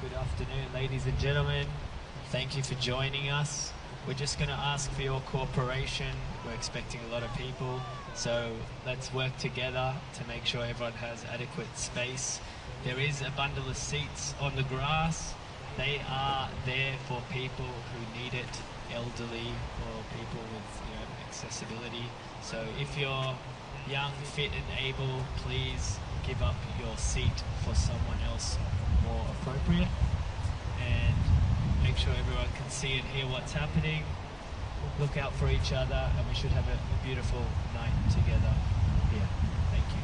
Good afternoon, ladies and gentlemen. Thank you for joining us. We're just going to ask for your cooperation. We're expecting a lot of people, so let's work together to make sure everyone has adequate space. There is a bundle of seats on the grass. They are there for people who need it, elderly or people with accessibility. So if you're young, fit and able, please give up your seat for someone else more appropriate, and make sure everyone can see and hear what's happening. Look out for each other, and we should have a beautiful night together here. Thank you.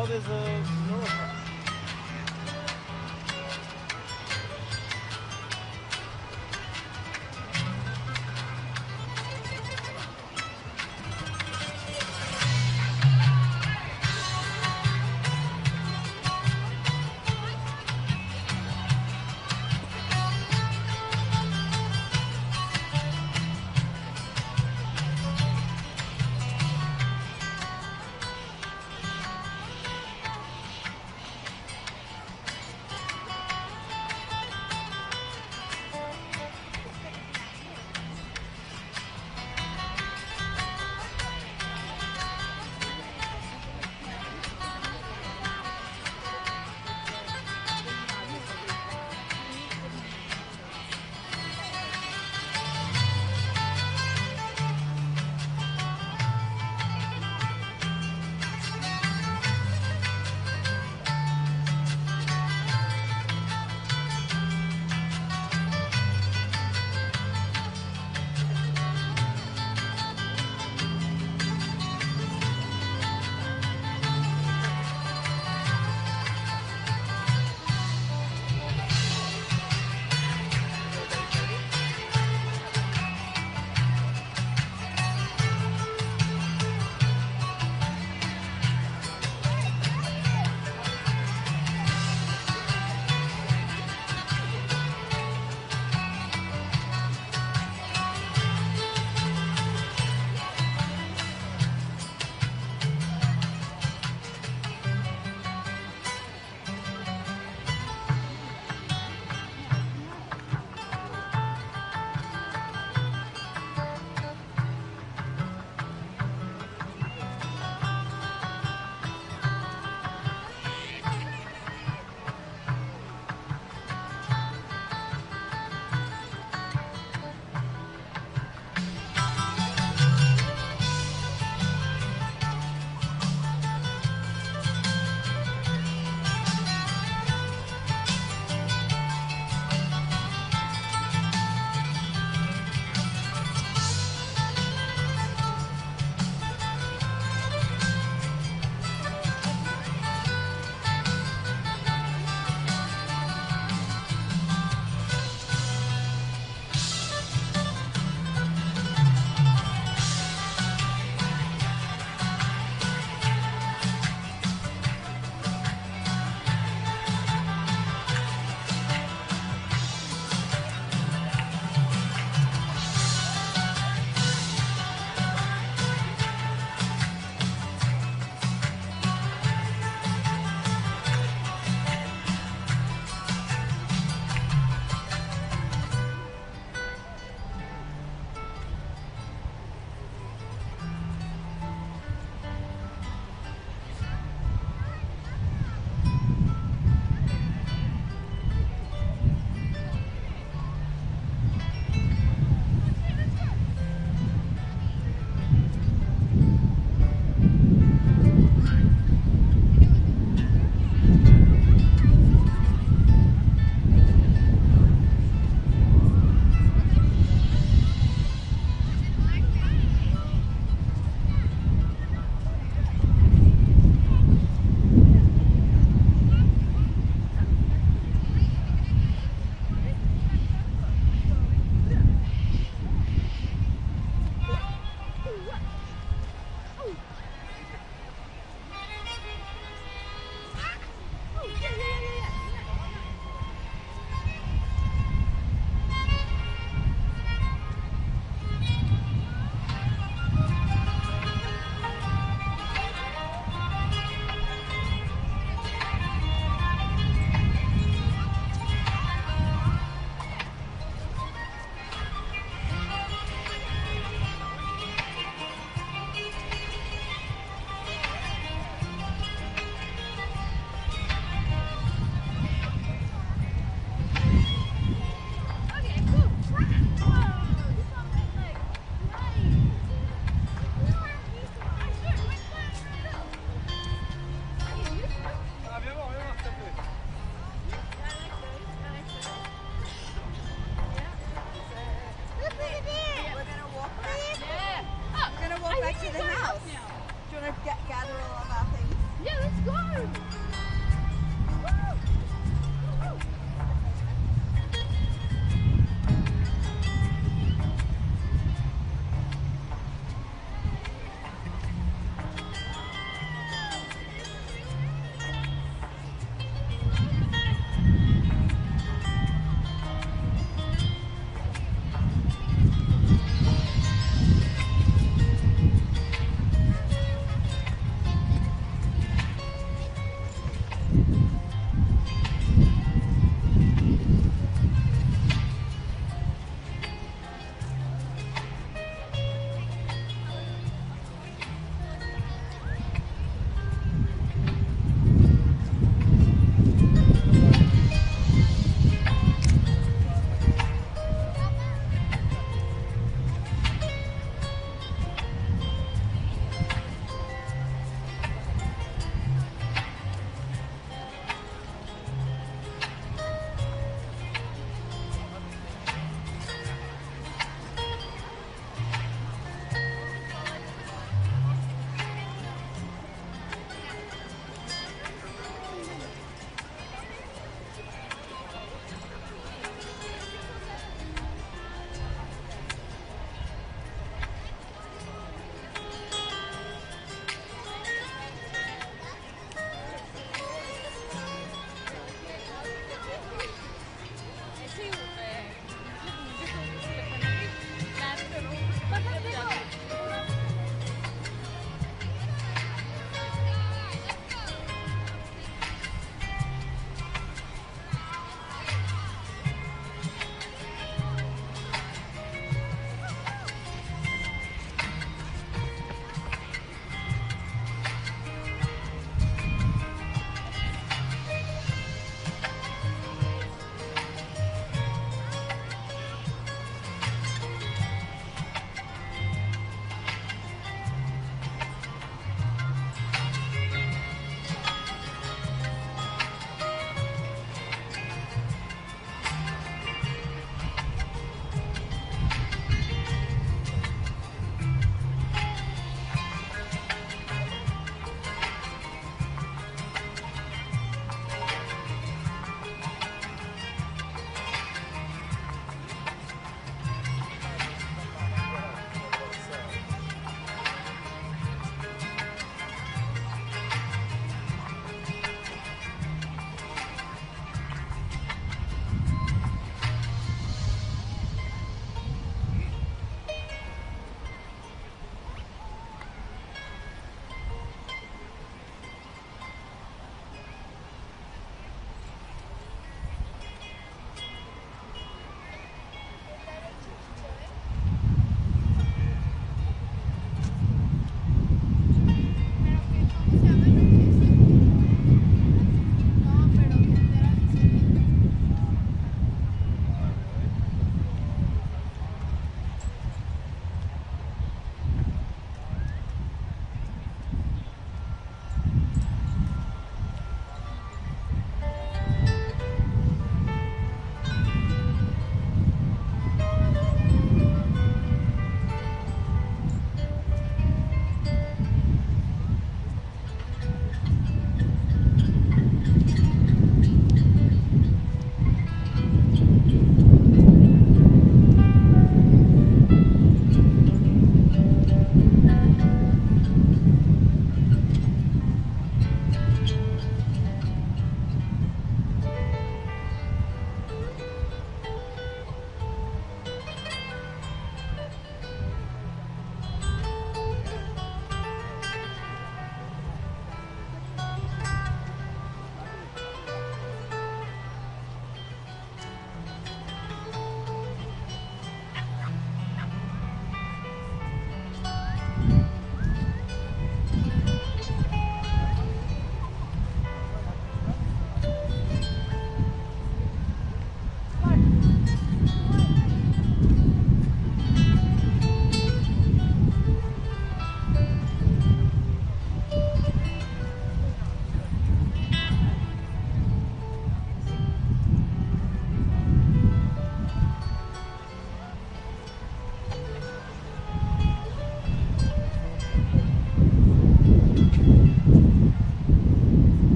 Oh, there's a no.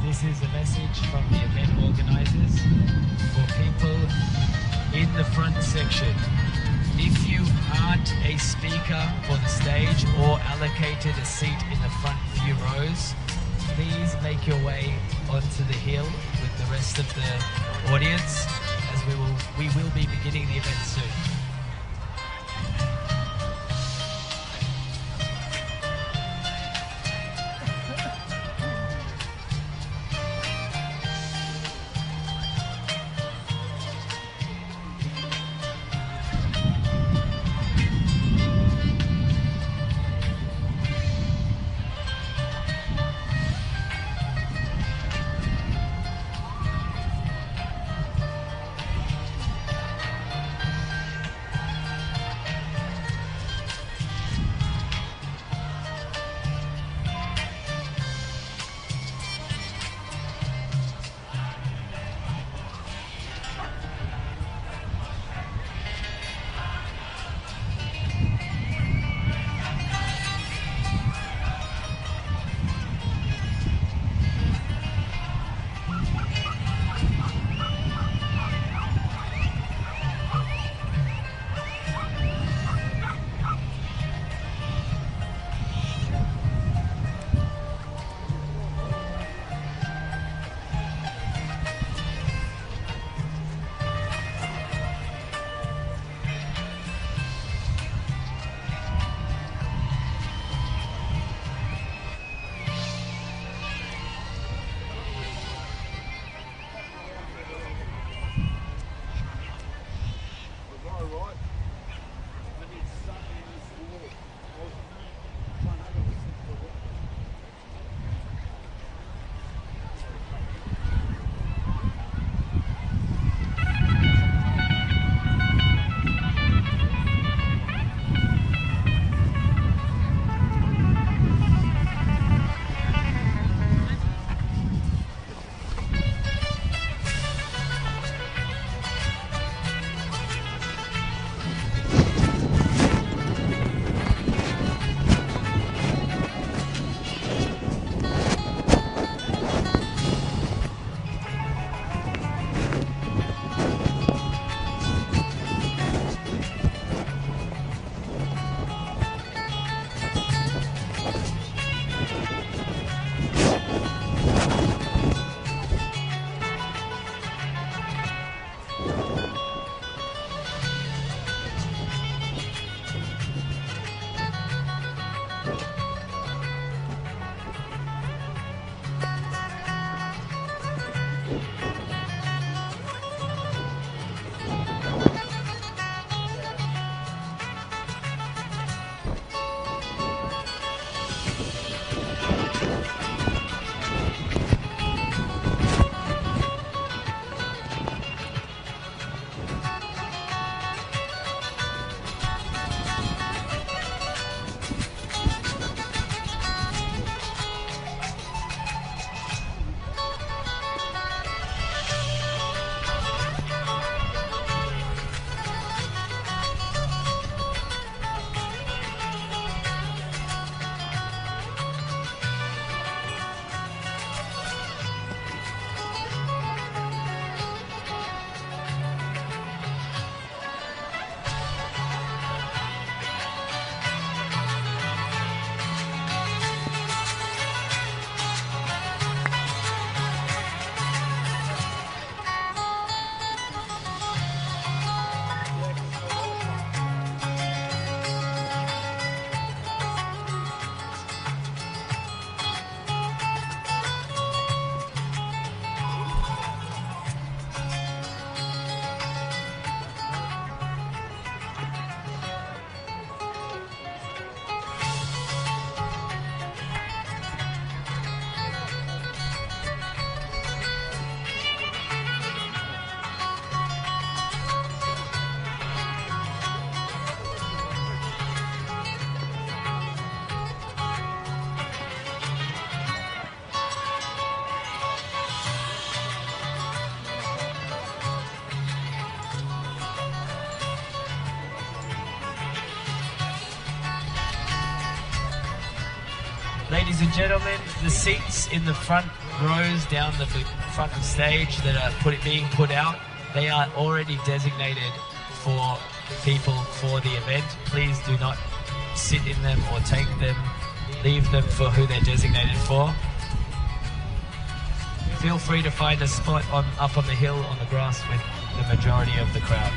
This is a message from the event organisers for people in the front section. If you aren't a speaker for the stage or allocated a seat in the front few rows, please make your way onto the hill with the rest of the audience, as we will be beginning the event soon. ladies and gentlemen, the seats in the front rows down the front of stage that are being put out, they are already designated for people for the event. Please do not sit in them or take them. Leave them for who they're designated for. Feel free to find a spot up on the hill on the grass with the majority of the crowd.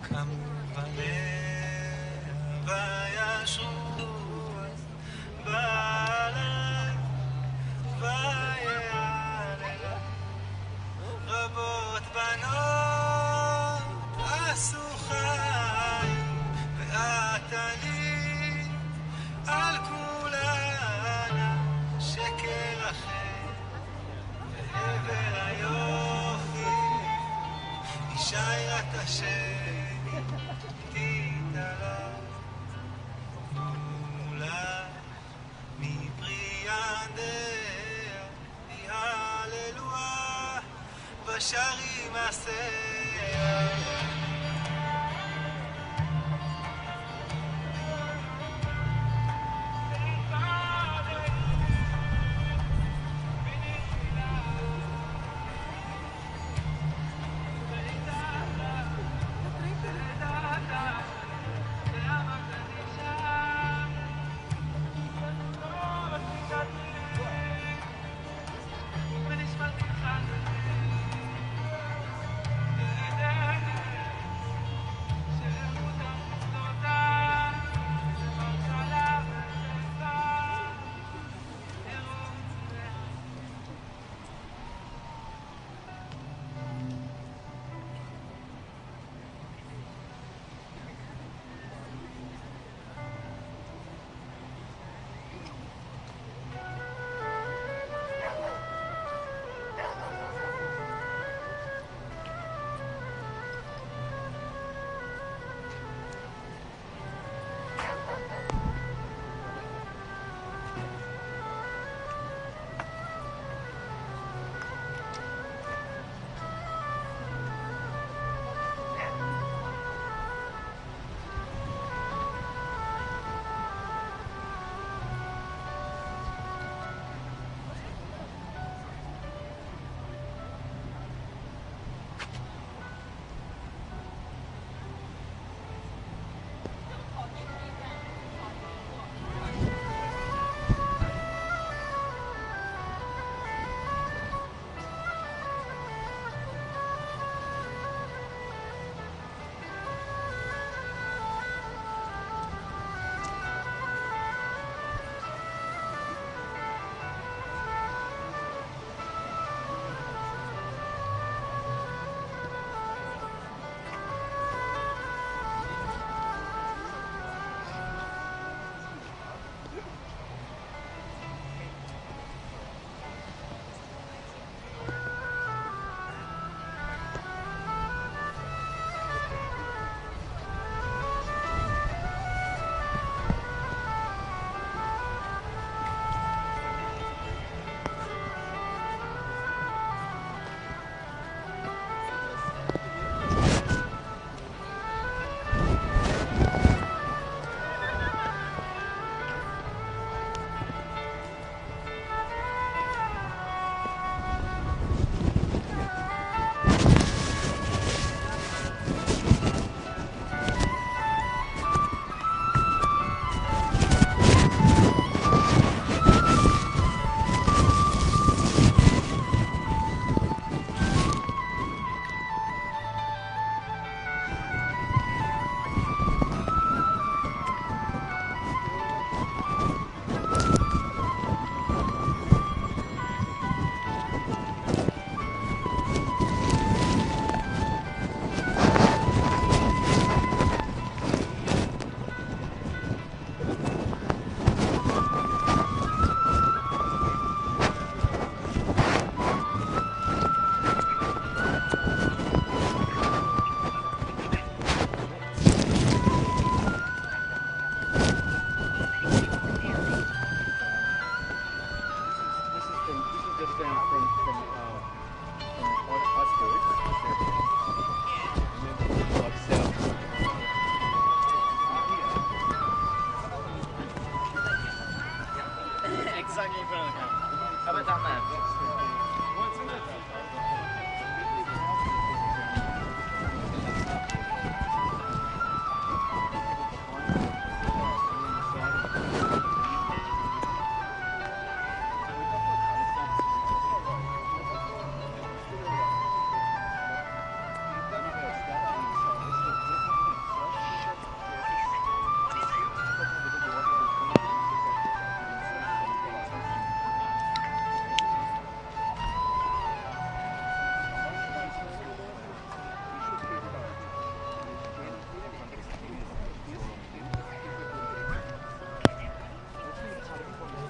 קמו בלב וישרו בלב ויעללה רבות בנות עשו חיים ואת אני על כולנה שקר אחר והבל היופי שיירת השני תתעלה מולה מבריאנדיה יהללוה בשרים עשיה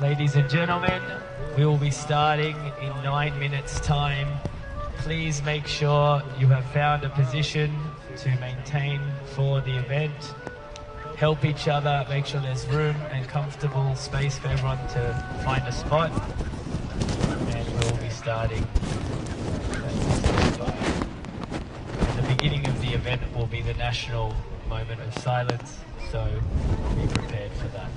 Ladies and gentlemen, we will be starting in 9 minutes' time. Please make sure you have found a position to maintain for the event. Help each other, make sure there's room and comfortable space for everyone to find a spot. And we'll be starting at 6:45. The beginning of the event will be the national moment of silence, so be prepared for that.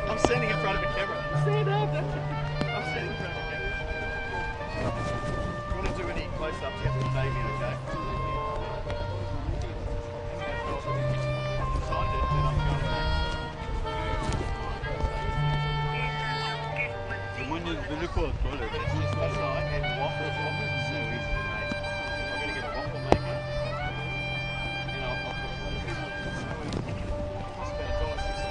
I'm standing in front of a camera. Stand up. I'm standing in front of a camera. If you want to do any close-ups, you have to pay me, okay? Decided that I'm going next. Someone is really cool. It's just outside and waffles. Waffles are so easy to make. I'm going to get a waffle maker. And I'll talk later. Costs about $1.60.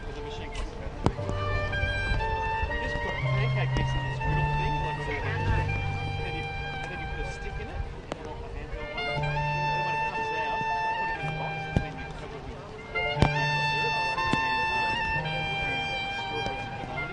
The machine costs about $3. You just put pancake mix in this griddle thing, like so, and then you put a stick in it, not a handheld one. And then when it comes out, put it in a box, and then you cover it with maple syrup and strawberries and bananas.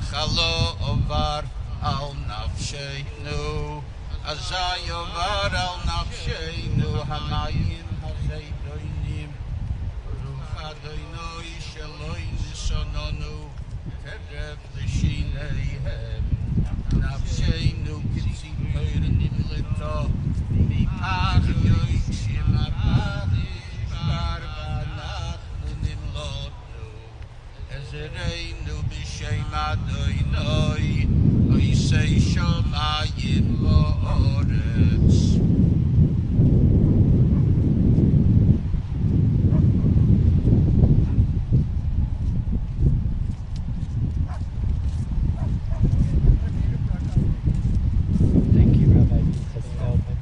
Achalo ovar al nafsheinu, Azay ovar al nafsheinu, Hamayim hazeidoinim, Ruch Adonai sheloi nisononu, Terev l'shineihem, Nafsheinu kitzipoir nimleto, Mipach yoishim apachim barbanachnu nimlotu, Ezereinu b'shem Adonai, Oisei shomayim v'oretz. Thank you, Rabbi Peter Feldman.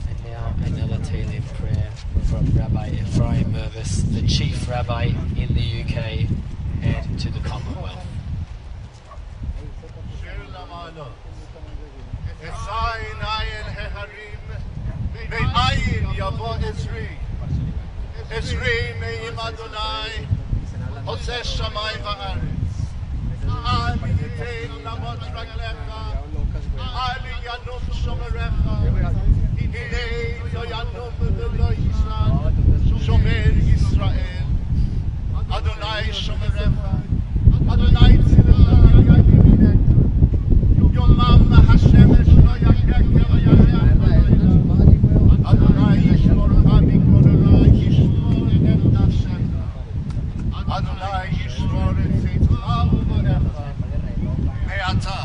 And now another Tehillim prayer from Rabbi Ephraim Mervis, the Chief Rabbi in the UK and to the Commonwealth. Esayin ayin heharim, me'ayin yavo Ezri. Ezri me'im Adonai, Hoseh shamay va'aretz. Al yitein lamot raglecha, al yanum shomerecha. Hinei lo yanum v'lo yisran, shomer Yisrael. Adonai shomerecha, Adonai tzidlecha yaminek. Yomam Hashemesh lo yakek lo yakek. Adonai yishmorcha mikol yishmor et nafshecha. Adonai yishmor et tzidcha u'vorecha. Me'ata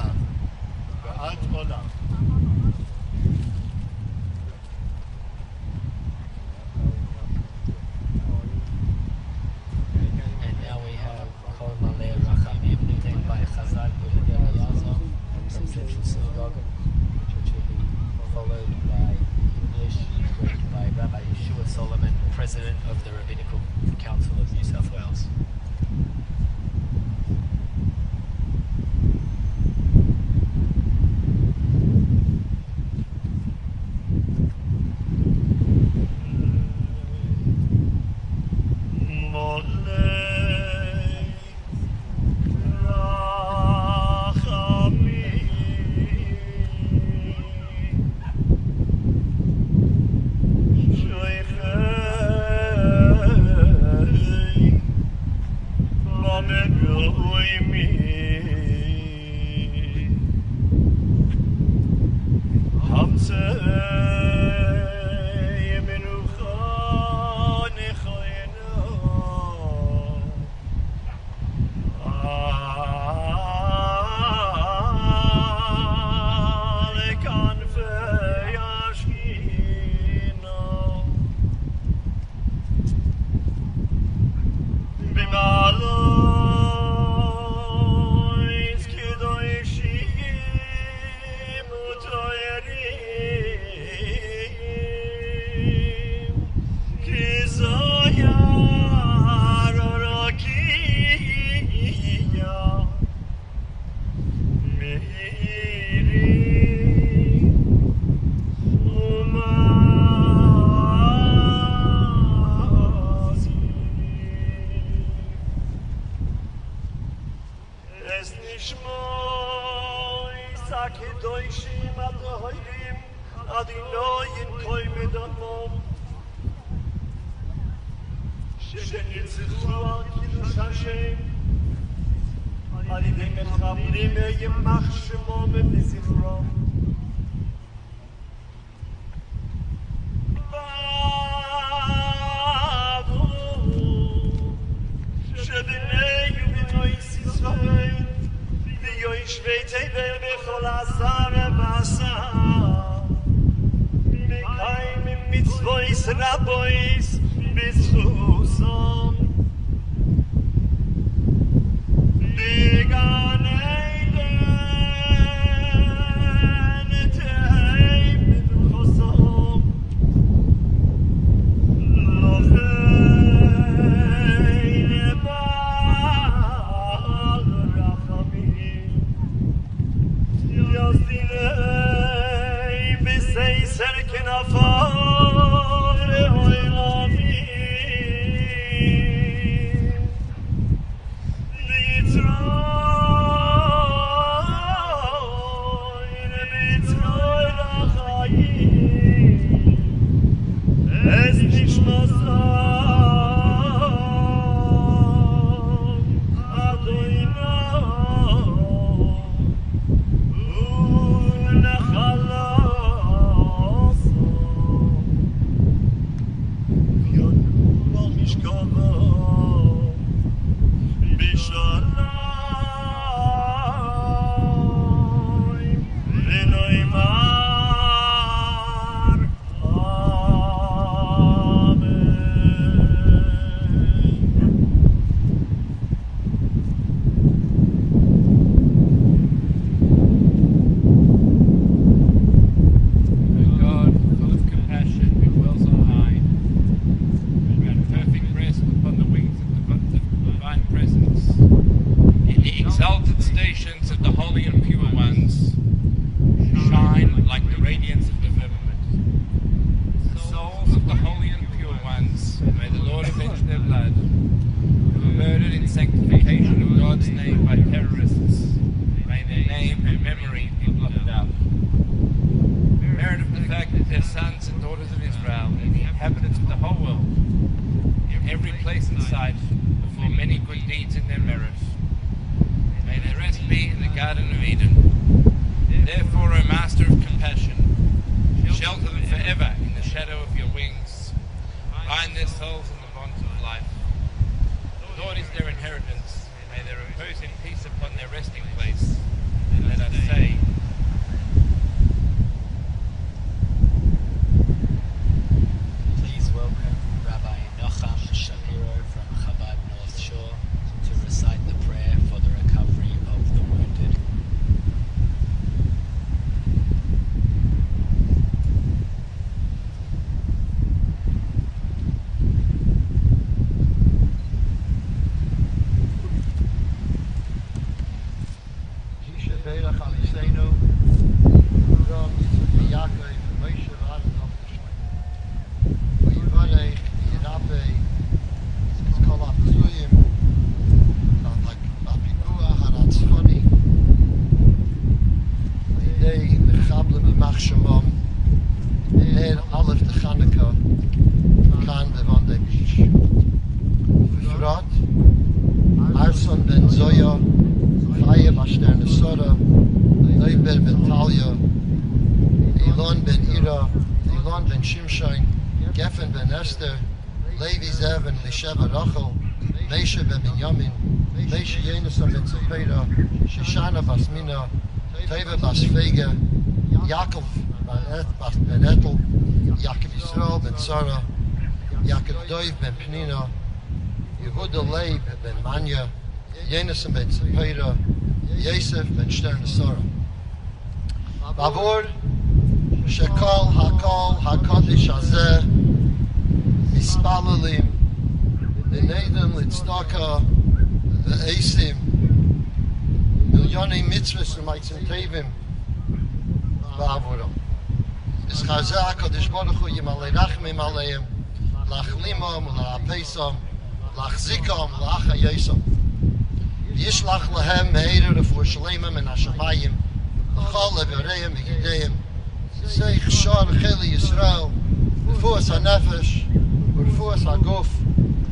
v'ad olam. And now we have Kol Maleh Rachamim led by Chazal Bondi Beach from Central Synagogue, which will be followed by English read by Rabbi Yeshua Solomon, President of the Rabbinical Council of New South Wales. Serken afar oy lami Bondi Beach. Befragt, Arson ben Zoya, Chaya Basterne Sora, Neuber ben Talia, Elon ben Ira, Elon ben Shimshon, Geffen ben Esther, Levi Zev ben Lisheva Rachel, Mesha ben Binyamin, Mesha Yenusa ben Zepeda, Shoshana bas Mina, Teva bas Fega, Yaakov ben Etel, Yaakov Yisrael ben Sarah, Yaakov Doiv ben Penina, Yehuda Leib ben Manya, Yenusa ben Zepeda, Yosef ben Sterne Sarah. Bavor, Shekol Hakol HaKadosh Hazeh, Mispalalim, V'neidem Litzdaka, V'esim, Milyonei Mitzvahs U'maitzim Tevim, Bavoram. Is Chazeh HaKadosh Baruch Hu Yimalei Rachmim Aleim, Lachlimam, La'apesam, Lachzikam, La'achayesam. V'yishlach Lahem Me'erer Refuah Shalemim and Hashamayim, L'chol Le'vereim V'gideim, Seich Shar Cheli Yisrael, Refuas HaNefesh, Refuas HaGuf,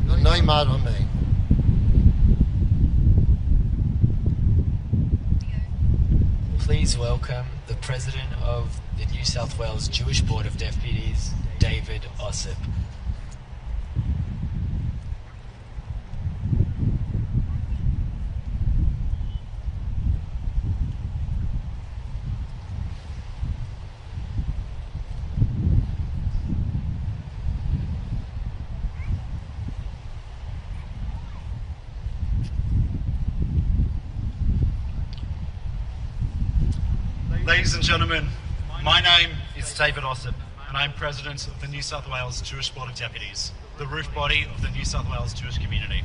V'noimar Amen. Please welcome the President of the New South Wales Jewish Board of Deputies, David Ossip. Ladies and gentlemen, my name is David Ossip, and I'm President of the New South Wales Jewish Board of Deputies, the roof body of the New South Wales Jewish community.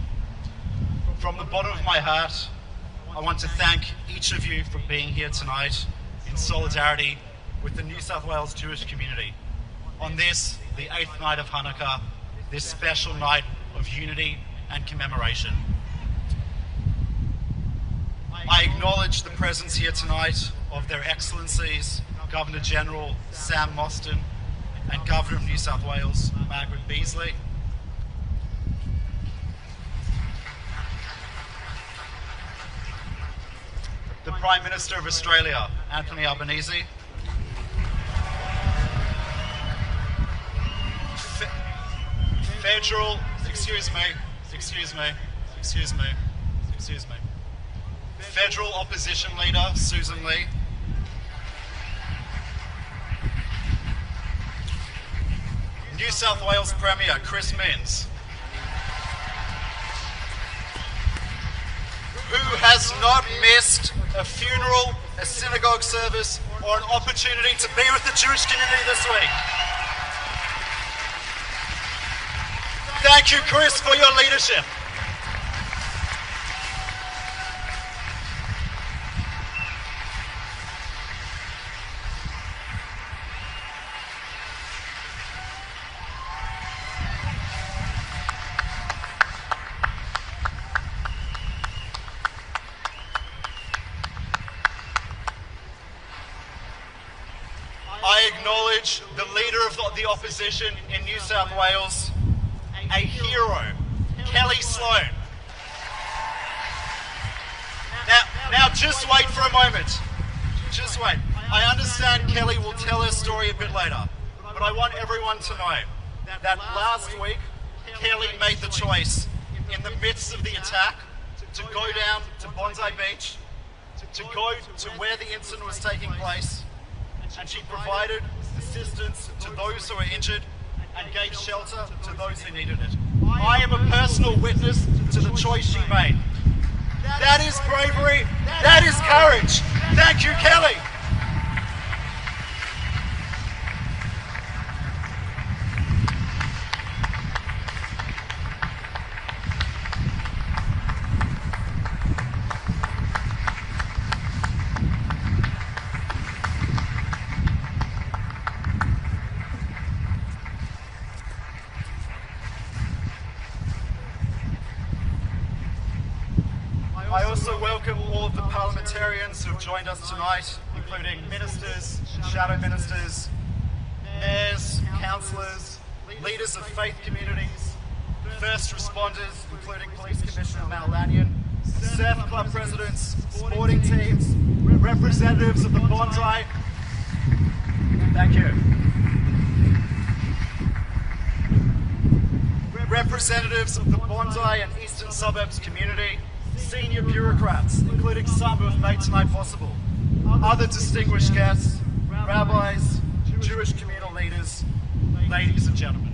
From the bottom of my heart, I want to thank each of you for being here tonight in solidarity with the New South Wales Jewish community on this, the 8th night of Hanukkah, this special night of unity and commemoration. I acknowledge the presence here tonight of Their Excellencies, Governor General Sam Mostyn and Governor of New South Wales, Margaret Beasley. The Prime Minister of Australia, Anthony Albanese. excuse me, Federal Opposition Leader Susan Lee, New South Wales Premier Chris Minns, who has not missed a funeral, a synagogue service, or an opportunity to be with the Jewish community this week. Thank you, Chris, for your leadership. I acknowledge the leader of the opposition in New South Wales, a hero, Kelly Sloan. Now just wait for a moment. Just wait. I understand Kelly will tell her story a bit later, but I want everyone to know that last week, Kelly made the choice in the midst of the attack to go down to Bondi Beach, to go to where the incident was taking place, and she provided assistance to those who were injured and gave shelter to those who needed it. I am a personal witness to the choice she made. That is bravery. That is courage. Thank you, Kelly. I also welcome all of the parliamentarians who have joined us tonight, including ministers, shadow ministers, mayors, councillors, leaders of faith communities, first responders, including Police Commissioner Mal Lanyon, surf club presidents, sporting teams, representatives of the Bondi. Thank you. Representatives of the Bondi and Eastern Suburbs community, senior bureaucrats, including some who have made tonight possible, other distinguished guests, rabbis, Jewish communal leaders, ladies and gentlemen.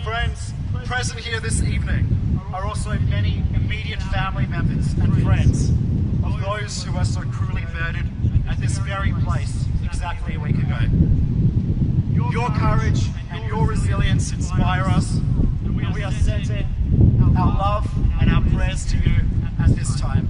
Friends, present here this evening are also many immediate family members and friends of those who were so cruelly murdered at this very place exactly a week ago. Your courage and your resilience inspire us, and we are sending our love and our prayers to you at this time.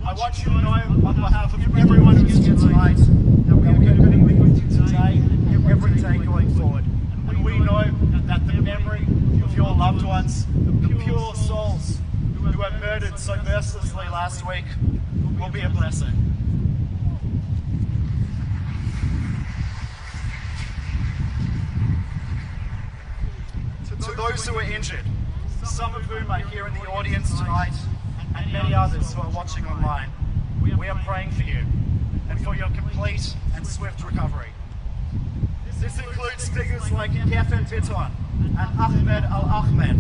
I want you to know, on behalf of everyone who's here tonight, that we are going to be with you today and every day going forward. And we know that the memory of your loved ones, the pure souls who were murdered so mercilessly last week, will be a blessing. To those who are injured, some of whom are here in the audience tonight, and many others who are watching online, we are praying for you and for your complete and swift recovery. This includes figures like Geffen Bitton and Ahmed Al-Ahmed,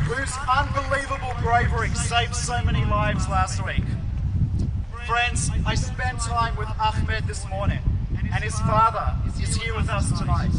whose unbelievable bravery saved so many lives last week. Friends, I spent time with Ahmed this morning, and his father is here with us tonight.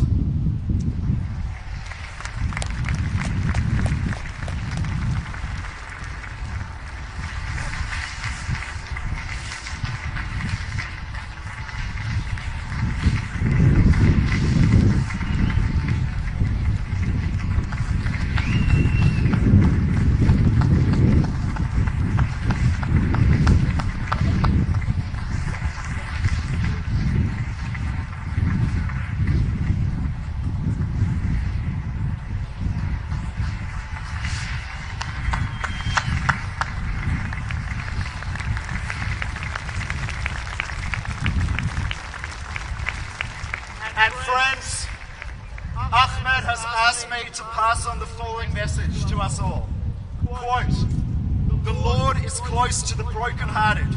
And friends, Ahmed has asked me to pass on the following message to us all. Quote, "The Lord is close to the brokenhearted.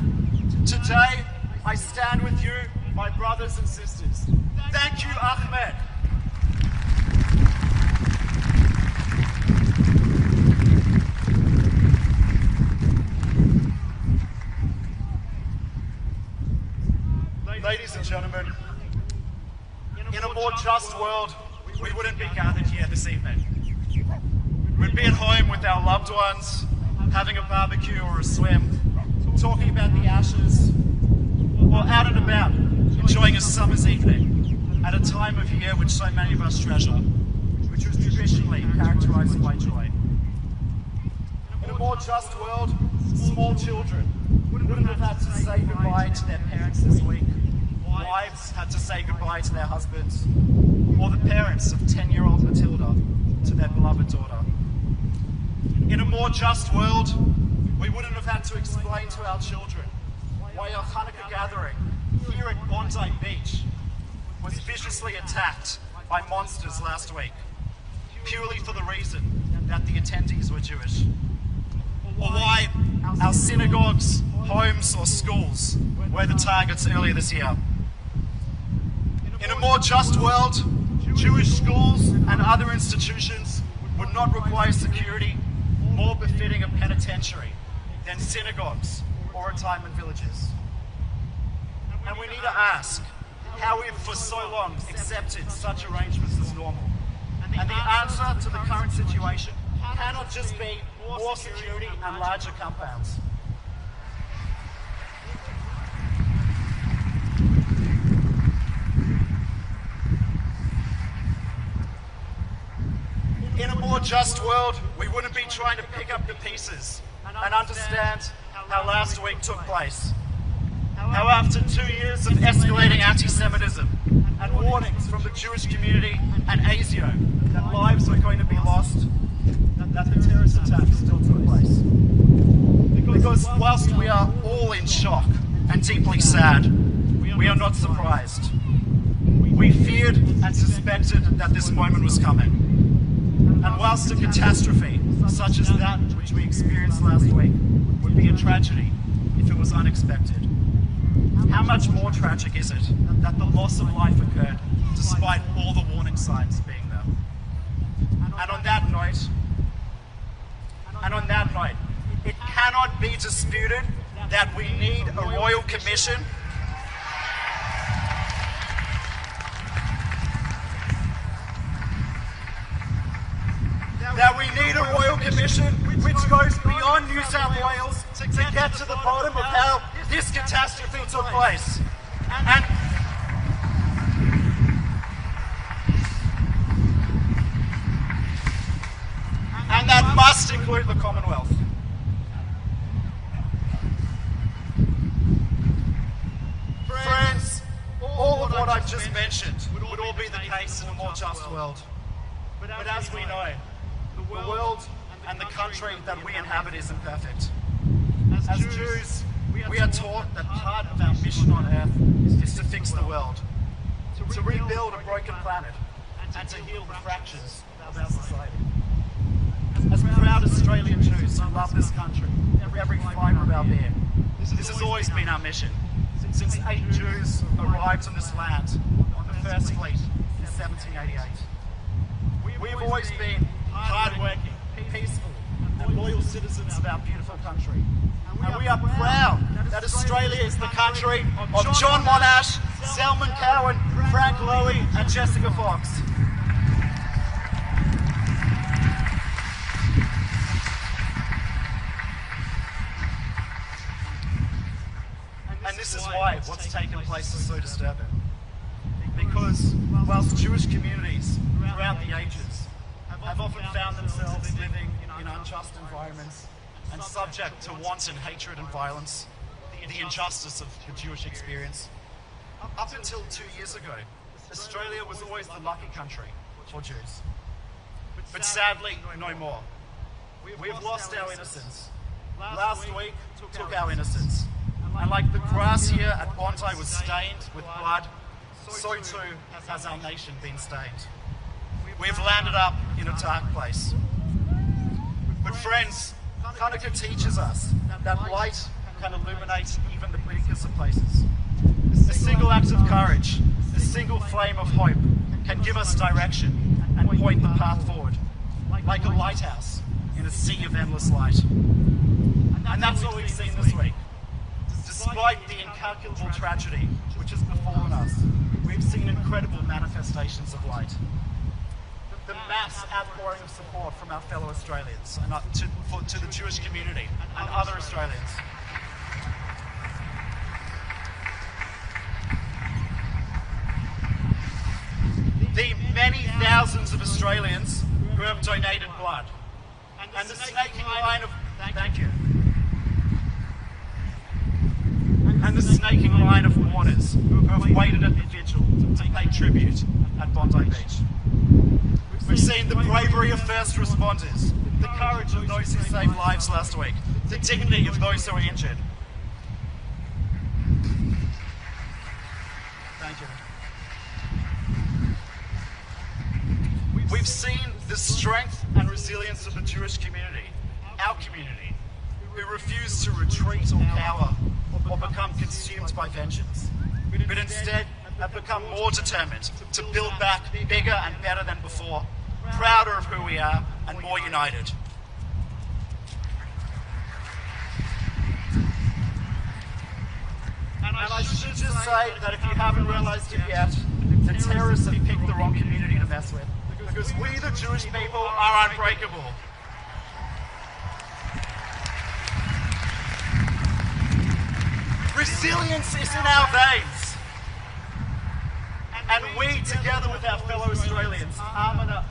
Today, I stand with you, my brothers brothers and sisters. Thank you, Ahmed. Ladies and gentlemen, in a more just world, we wouldn't be gathered here this evening. We'd be at home with our loved ones, having a barbecue or a swim, talking about the ashes, or out and about, enjoying a summer's evening at a time of year which so many of us treasure, which was traditionally characterized by joy. In a more just world, small children wouldn't have had to say goodbye to their parents this week. Wives had to say goodbye to their husbands, or the parents of 10-year-old Matilda to their beloved daughter. In a more just world, we wouldn't have had to explain to our children why our Hanukkah gathering here at Bondi Beach was viciously attacked by monsters last week, purely for the reason that the attendees were Jewish. Or why our synagogues, homes or schools were the targets earlier this year. In a more just world, Jewish schools and other institutions would not require security more befitting a penitentiary than synagogues or retirement villages. And we need to ask how we've for so long accepted such arrangements as normal. And the answer to the current situation cannot just be more security and larger compounds. In a more just world, we wouldn't be trying to pick up the pieces and understand how last week took place. How after 2 years of escalating anti-Semitism and warnings from the Jewish community and ASIO that lives were going to be lost, that the terrorist attack still took place. Because whilst we are all in shock and deeply sad, we are not surprised. We feared and suspected that this moment was coming. And whilst a catastrophe such as that which we experienced last week would be a tragedy if it was unexpected, how much more tragic is it that the loss of life occurred despite all the warning signs being there? And on that note, it cannot be disputed that we need a royal commission which goes beyond New South Wales to get to the bottom of how this catastrophe took place. And that must include the Commonwealth. Friends, all of what I've just mentioned would all be the case in a more just world. But as we know, the world and the country that we inhabit isn't perfect. As Jews, we are taught that part of our mission on earth is to fix the world, to rebuild a broken planet, and to heal the fractures of our society. As proud Australian Jews who love this country, every fibre of our being, this has always been our mission. Since 8 Jews arrived on this land on the First Fleet in 1788. We've always been hard-working, peaceful, and loyal citizens of our beautiful country. And we are proud that Australia is the country of John Monash, Selman Cowan, Frank Lowy, and Jessica Fox. And this is why what's taken place is so disturbing. Because whilst Jewish communities throughout the ages have often found themselves living in unjust environments and subject to wanton hatred and violence, the injustice of the Jewish experience. Up until 2 years ago, Australia was always the lucky country for Jews. But sadly, no more. We've lost our innocence. Last week took our innocence. And like the grass here at Bondi was stained with blood, so too has our nation been stained. We've landed up in a dark place. But friends, Hanukkah teaches us that light can illuminate even the bleakest of places. A single act of courage, a single flame of hope can give us direction and point the path forward, like a lighthouse in a sea of endless light. And that's what we've seen this week. Despite the incalculable tragedy which has befallen us, we've seen incredible manifestations of light. The mass outpouring of support from our fellow Australians and to the Jewish community and other Australians. The many thousands of Australians who have donated blood. And the snaking line of... Thank you. And the snaking line of mourners who have waited at the Vigil to pay tribute at Bondi Beach. We've seen the bravery of first responders, the courage of those who saved lives last week, the dignity of those who were injured. Thank you. We've seen the strength and resilience of the Jewish community, our community, who refuse to retreat or cower or become consumed by vengeance, but instead have become more determined to build back bigger and better than before, prouder of who we are and more united. And I should just say that if you haven't realized it yet, the terrorists have picked the wrong community to mess with, because we the Jewish people are unbreakable. Resilience is in our veins. And we, together with our fellow Australians, arm in arm.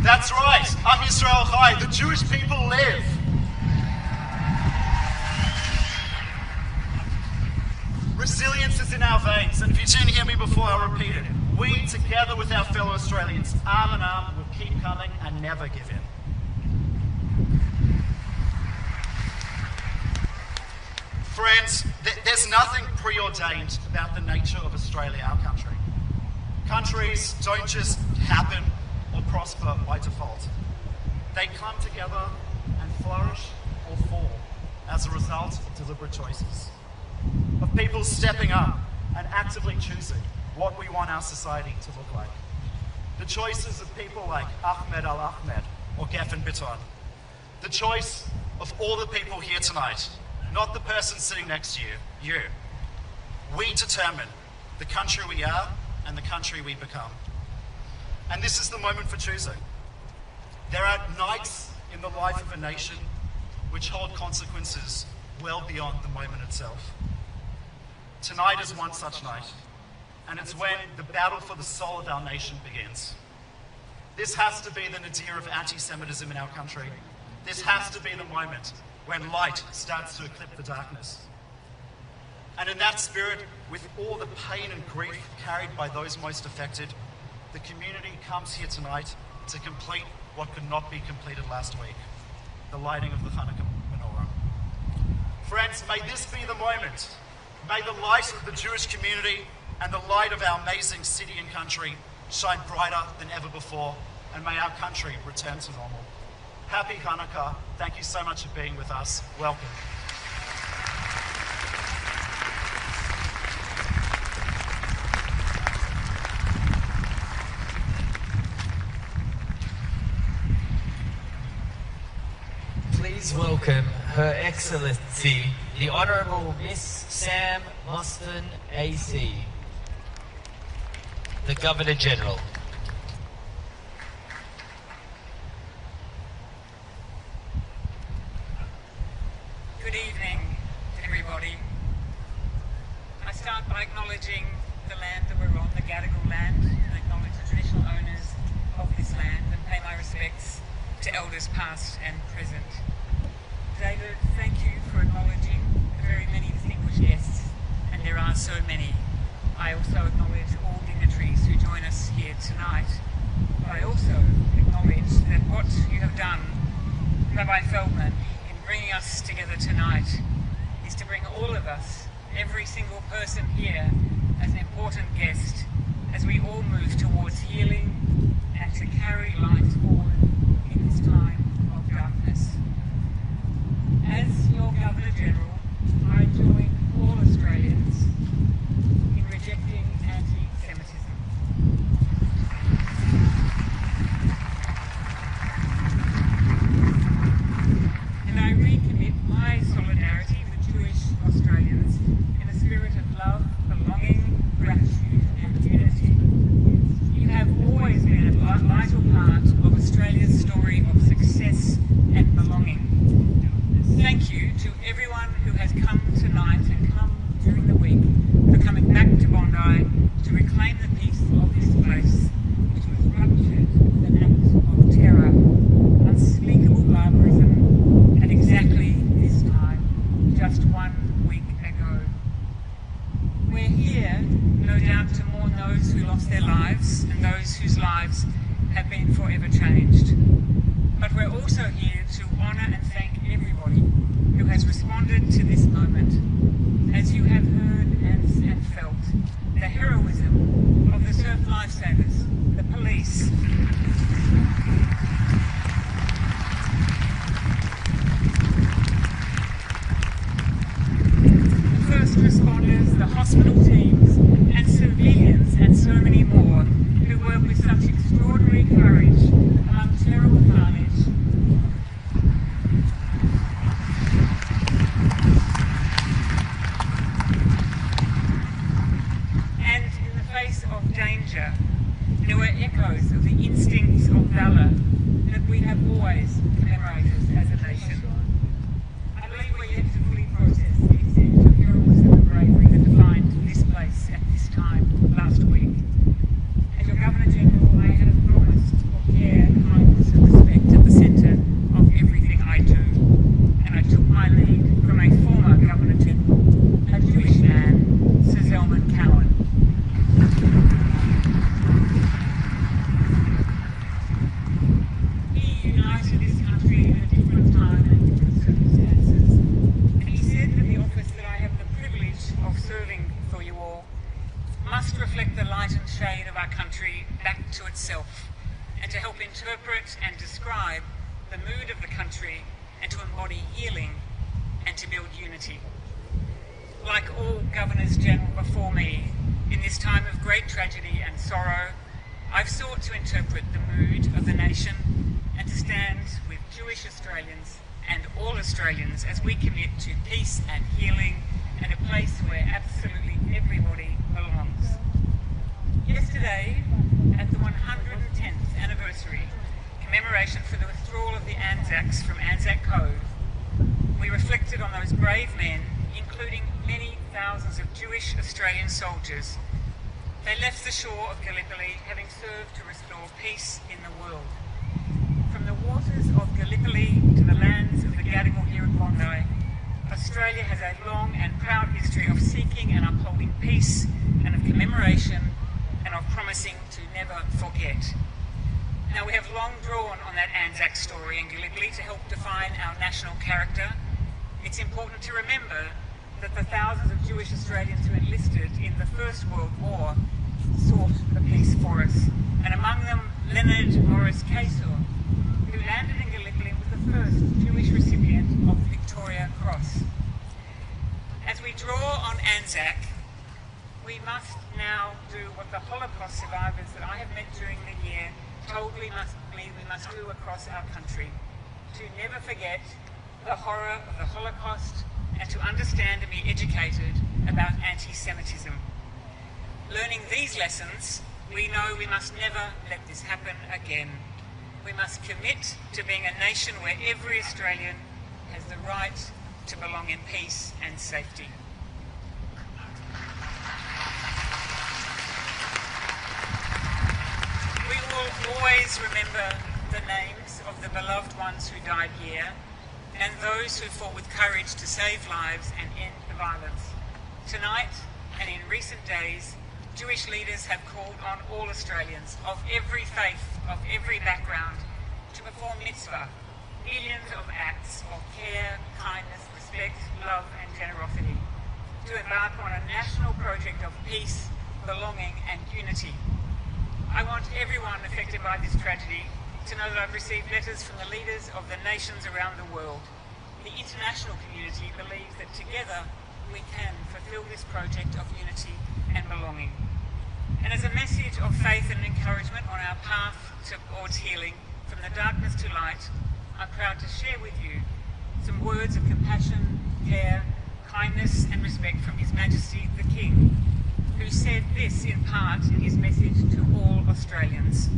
That's right, Am Yisrael Chai, the Jewish people live. Resilience is in our veins, and if you didn't hear me before, I'll repeat it. We, together with our fellow Australians, arm in arm, will keep coming and never give in. Friends, there's nothing preordained about the nature of Australia, our country. Countries don't just happen or prosper by default. They come together and flourish or fall as a result of deliberate choices, of people stepping up and actively choosing what we want our society to look like. The choices of people like Ahmed Al-Ahmed or Geffen Bitton. The choice of all the people here tonight, not the person sitting next to you, you. We determine the country we are and the country we become. And this is the moment for choosing. There are nights in the life of a nation which hold consequences well beyond the moment itself. Tonight is one such night, and it's when the battle for the soul of our nation begins. This has to be the nadir of anti-Semitism in our country. This has to be the moment when light starts to eclipse the darkness. And in that spirit, with all the pain and grief carried by those most affected, the community comes here tonight to complete what could not be completed last week, the lighting of the Hanukkah menorah. Friends, may this be the moment. May the light of the Jewish community and the light of our amazing city and country shine brighter than ever before, and may our country return to normal. Happy Hanukkah. Thank you so much for being with us. Welcome. Please welcome Her Excellency, the Honourable Miss Sam Mostyn AC, the Governor-General. Good evening, everybody. I start by acknowledging the land that we're on, the Gadigal land, and acknowledge the traditional owners of this land and pay my respects to elders past and present. David, thank you for acknowledging the very many distinguished guests, and there are so many. I also acknowledge all dignitaries who join us here tonight. I also acknowledge that what you have done, Rabbi Feldman, in bringing us together tonight is to bring all of us every single person here as an important guest as we all move towards healing and to carry light forward in this time of darkness. As your Governor General, I join all Australians in rejecting anti-Semitism. And I recommit my solidarity with Jewish Australians in a spirit of love, belonging, gratitude and unity. You have always been a vital part of Australia's story of success and belonging. Thank you to everyone who has come tonight and come during the week for coming back to Bondi to reclaim the peace of this place, which was ruptured with an act of terror, unspeakable barbarism, at exactly this time, just 1 week ago. We're here, no doubt, to mourn those who lost their lives and those whose lives have been forever changed. But we're also here to honour and thank everybody who has responded to this moment. As you have heard and felt, the heroism of the surf lifesavers, the police, the first responders, the hospital teams, and civilians, and so many more, who work with such extraordinary courage among terrible carnage. Of danger, there were echoes of the instincts of valour that we have always commemorated as a nation. I believe we're yet to fully process the extent of heroism and bravery that defined this place at this time last week. As your Governor General, I have promised to put care, kindness and respect at the centre of everything I do. And I took my lead from a former Governor General, a Jewish man, Sir Zelman Cowan. He united this country at a different time and different circumstances. And he said that the office that I have the privilege of serving for you all must reflect the light and shade of our country back to itself, and to help interpret and describe the mood of the country, and to embody healing and to build unity. Like all Governors General before me, in this time of great tragedy and sorrow, I've sought to interpret the mood of the nation and to stand with Jewish Australians and all Australians as we commit to peace and healing and a place where absolutely everybody belongs. Yesterday, at the 110th anniversary commemoration for the withdrawal of the Anzacs from Anzac Cove, we reflected on those brave men, including many thousands of Jewish Australian soldiers. They left the shore of Gallipoli having served to restore peace in the world. From the waters of Gallipoli to the lands of the Gadigal here at Bondi, Australia has a long and proud history of seeking and upholding peace, and of commemoration, and of promising to never forget. Now, we have long drawn on that Anzac story in Gallipoli to help define our national character. It's important to remember that the thousands of Jewish Australians who enlisted in the First World War sought the peace for us, and among them Leonard Morris Kasor, who landed in Gallipoli and was the first Jewish recipient of the Victoria Cross. As we draw on Anzac, we must now do what the Holocaust survivors that I have met during the year told me we must do across our country, to never forget the horror of the Holocaust and to understand and be educated about anti-Semitism. Learning these lessons, we know we must never let this happen again. We must commit to being a nation where every Australian has the right to belong in peace and safety. We will always remember the names of the beloved ones who died here, and those who fought with courage to save lives and end the violence. Tonight, and in recent days, Jewish leaders have called on all Australians of every faith, of every background, to perform mitzvah, millions of acts of care, kindness, respect, love and generosity. to embark on a national project of peace, belonging and unity. I want everyone affected by this tragedy to know that I've received letters from the leaders of the nations around the world. The international community believes that together we can fulfill this project of unity and belonging. And as a message of faith and encouragement on our path towards healing, from the darkness to light, I'm proud to share with you some words of compassion, care, kindness and respect from His Majesty the King, who said this in part in his message to all Australians.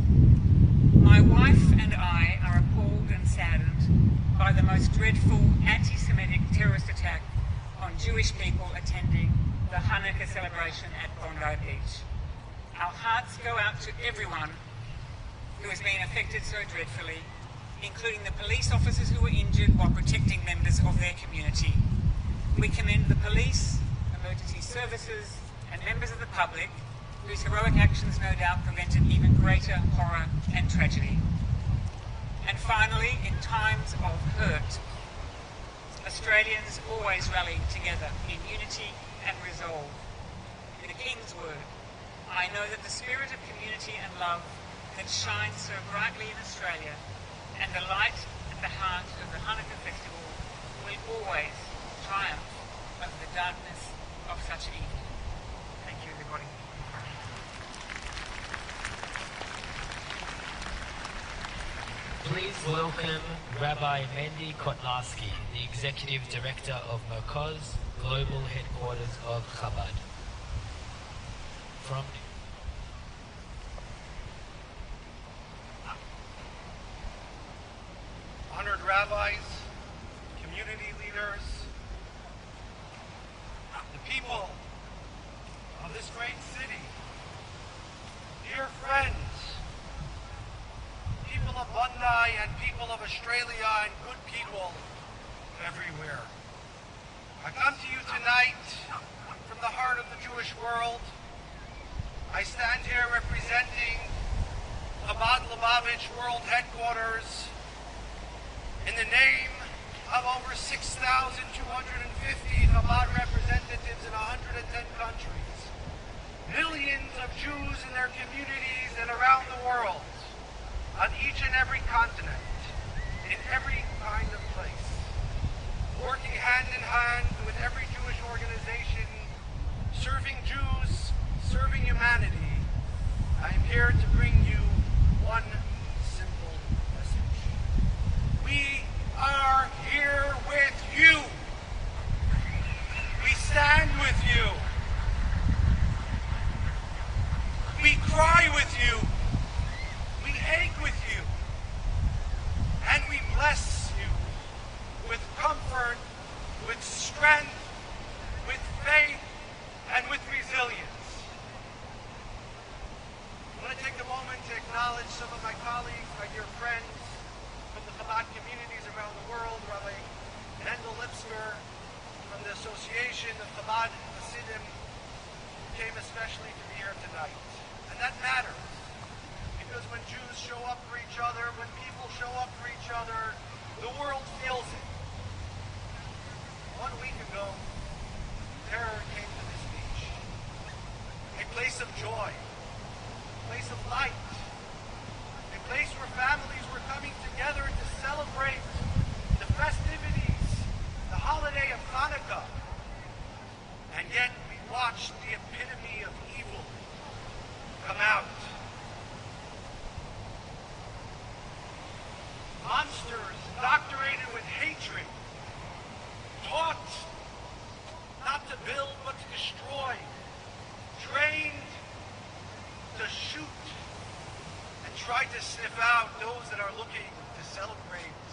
My wife and I are appalled and saddened by the most dreadful anti-Semitic terrorist attack on Jewish people attending the Hanukkah celebration at Bondi Beach. Our hearts go out to everyone who has been affected so dreadfully, including the police officers who were injured while protecting members of their community. We commend the police, emergency services and members of the public whose heroic actions no doubt prevented even greater horror and tragedy. And finally, in times of hurt, Australians always rally together in unity and resolve. In the King's word, I know that the spirit of community and love that shines so brightly in Australia and the light at the heart of the Hanukkah festival will always triumph over the darkness of such evil. Thank you, everybody. Please welcome Rabbi Mendy Kotlarski, the Executive Director of Merkoz, Global Headquarters of Chabad. From honored rabbis, community leaders, the people of this great city, dear friends, people of Bondi and people of Australia and good people everywhere. I come to you tonight from the heart of the Jewish world. I stand here representing Chabad Lubavitch World Headquarters in the name of over 6,250 Chabad representatives in 110 countries, millions of Jews in their communities and around the world, on each and every continent, in every kind of place, working hand in hand with every Jewish organization, serving Jews, serving humanity. I am here to bring you one simple message. We are here with you. We stand with you. We cry with you. We ache with you. And we bless you with comfort, with strength, with faith, and with resilience. I want to take a moment to acknowledge some of my colleagues, my dear friends from the Chabad communities around the world. Rabbi Mendel Lipsker from the Association of Chabad Hasidim came especially to be here tonight. And that matters, because when Jews show up for each other, when people show up for each other, the world feels it. 1 week ago, terror came to this beach. A place of joy, a place of light, a place where families were coming together to celebrate the festivities, the holiday of Hanukkah. And yet we watched the epitome of evil come out. Monsters indoctrinated with hatred, taught not to build but to destroy, trained to shoot and try to sniff out those that are looking to celebrate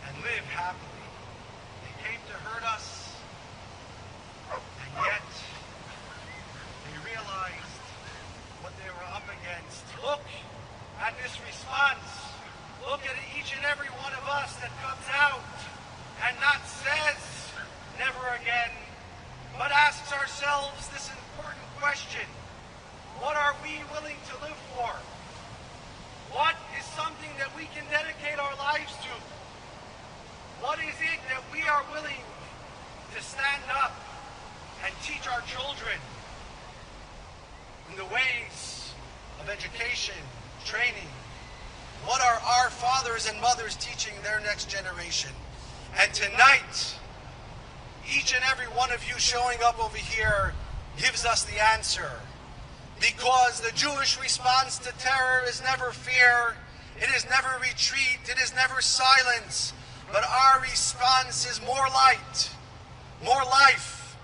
and live happily. They came to hurt us, and yet they realized what they were up against. Look at this response. Look at each and every one of us that comes out and not says never again, but asks ourselves this important question: what are we willing to live for? What is something that we can dedicate our lives to? What is it that we are willing to stand up and teach our children in the ways of education, training. What are our fathers and mothers teaching their next generation? And tonight, each and every one of you showing up over here gives us the answer. Because the Jewish response to terror is never fear, it is never retreat, it is never silence, but our response is more light, more life,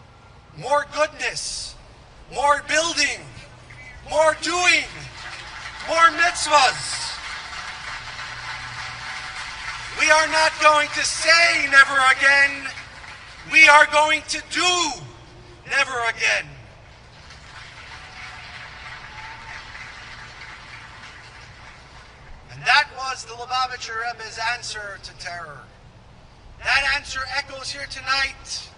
more goodness, more building, more doing, more mitzvahs. We are not going to say never again. We are going to do never again. And that was the Lubavitcher Rebbe's answer to terror. That answer echoes here tonight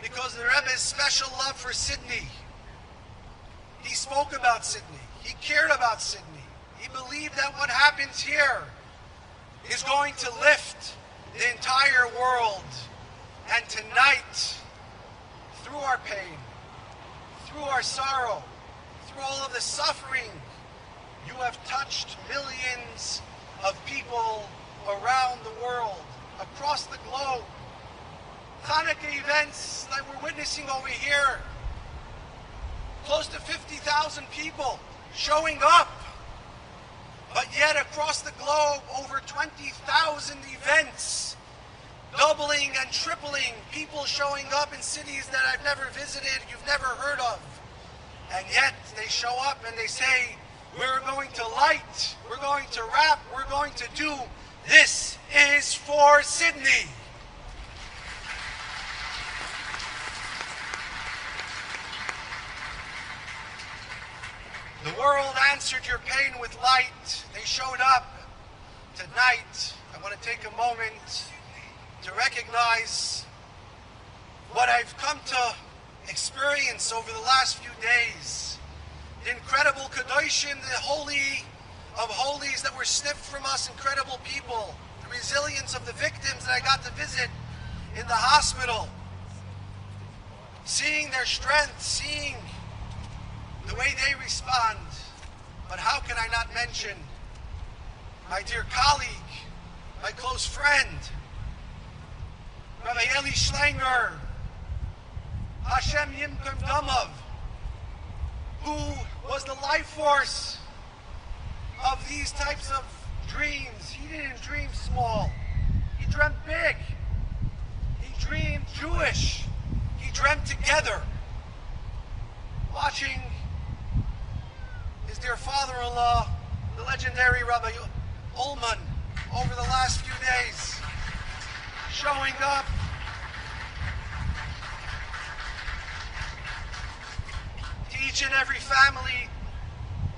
because the Rebbe's special love for Sydney. He spoke about Sydney. He cared about Sydney. He believed that what happens here is going to lift the entire world. And tonight, through our pain, through our sorrow, through all of the suffering, you have touched millions of people around the world, across the globe. Hanukkah events that we're witnessing over here, close to 50,000 people showing up. But yet across the globe, over 20,000 events, doubling and tripling, people showing up in cities that I've never visited, you've never heard of. And yet they show up and they say, we're going to light, we're going to rap, we're going to do. This is for Sydney. The world answered your pain with light. They showed up. Tonight, I want to take a moment to recognize what I've come to experience over the last few days. The incredible Kadoshim, the holy of holies that were snipped from us, incredible people. The resilience of the victims that I got to visit in the hospital. Seeing their strength, seeing the way they respond. But how can I not mention my dear colleague, my close friend, Rabbi Eli Schlanger, Hashem Yimkum Damav, who was the life force of these types of dreams. He didn't dream small. He dreamt big. He dreamed Jewish. He dreamt together. Watching his dear father-in-law, the legendary Rabbi Ullman, over the last few days, showing up to each and every family,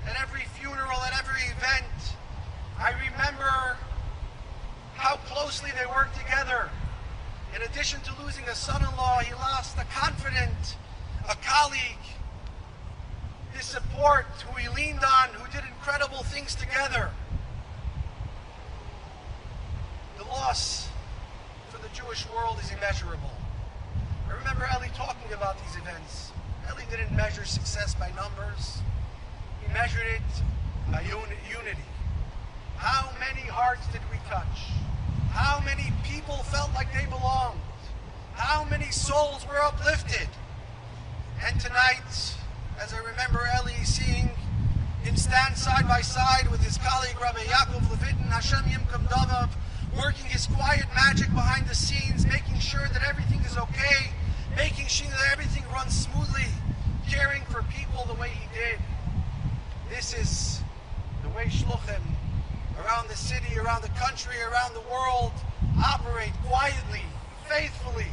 at every funeral, at every event. I remember how closely they worked together. In addition to losing a son-in-law, he lost a confidant, a colleague, his support, who he leaned on, who did incredible things together. The loss for the Jewish world is immeasurable. I remember Eli talking about these events. Eli didn't measure success by numbers. He measured it by unity. How many hearts did we touch? How many people felt like they belonged? How many souls were uplifted? And tonight, as I remember Eli seeing him stand side by side with his colleague Rabbi Yaakov Levitin, Hashem Yimkum Damav, working his quiet magic behind the scenes, making sure that everything is okay, making sure that everything runs smoothly, caring for people the way he did. This is the way shluchim around the city, around the country, around the world operate quietly, faithfully,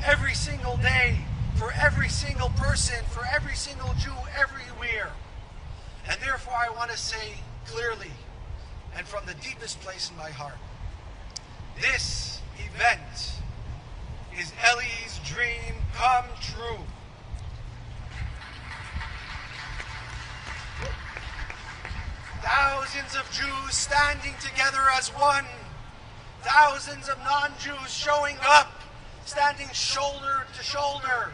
every single day, for every single person, for every single Jew, everywhere. And therefore I want to say clearly, and from the deepest place in my heart, this event is Eli's dream come true. Thousands of Jews standing together as one. Thousands of non-Jews showing up, standing shoulder to shoulder,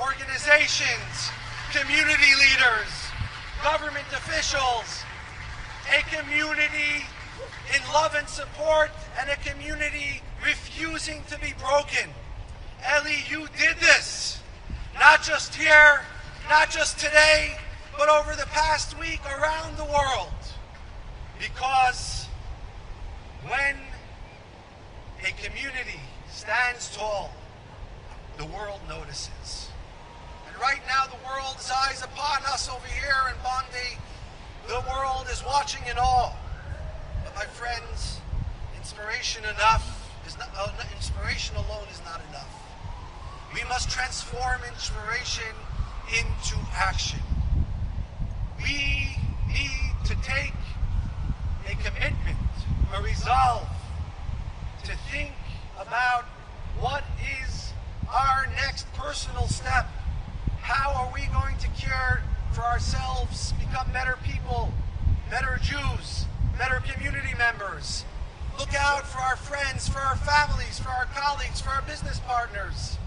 organizations, community leaders, government officials, a community in love and support, and a community refusing to be broken. Eli, you did this, not just here, not just today, but over the past week around the world. Because when a community stands tall, the world notices. And right now the world's eyes upon us over here in Bondi. The world is watching in awe. But my friends, inspiration alone is not enough. We must transform inspiration into action. We need to take a commitment, a resolve, to think about what is our next personal step. How are we going to care for ourselves, become better people, better Jews, better community members? Look out for our friends, for our families, for our colleagues, for our business partners,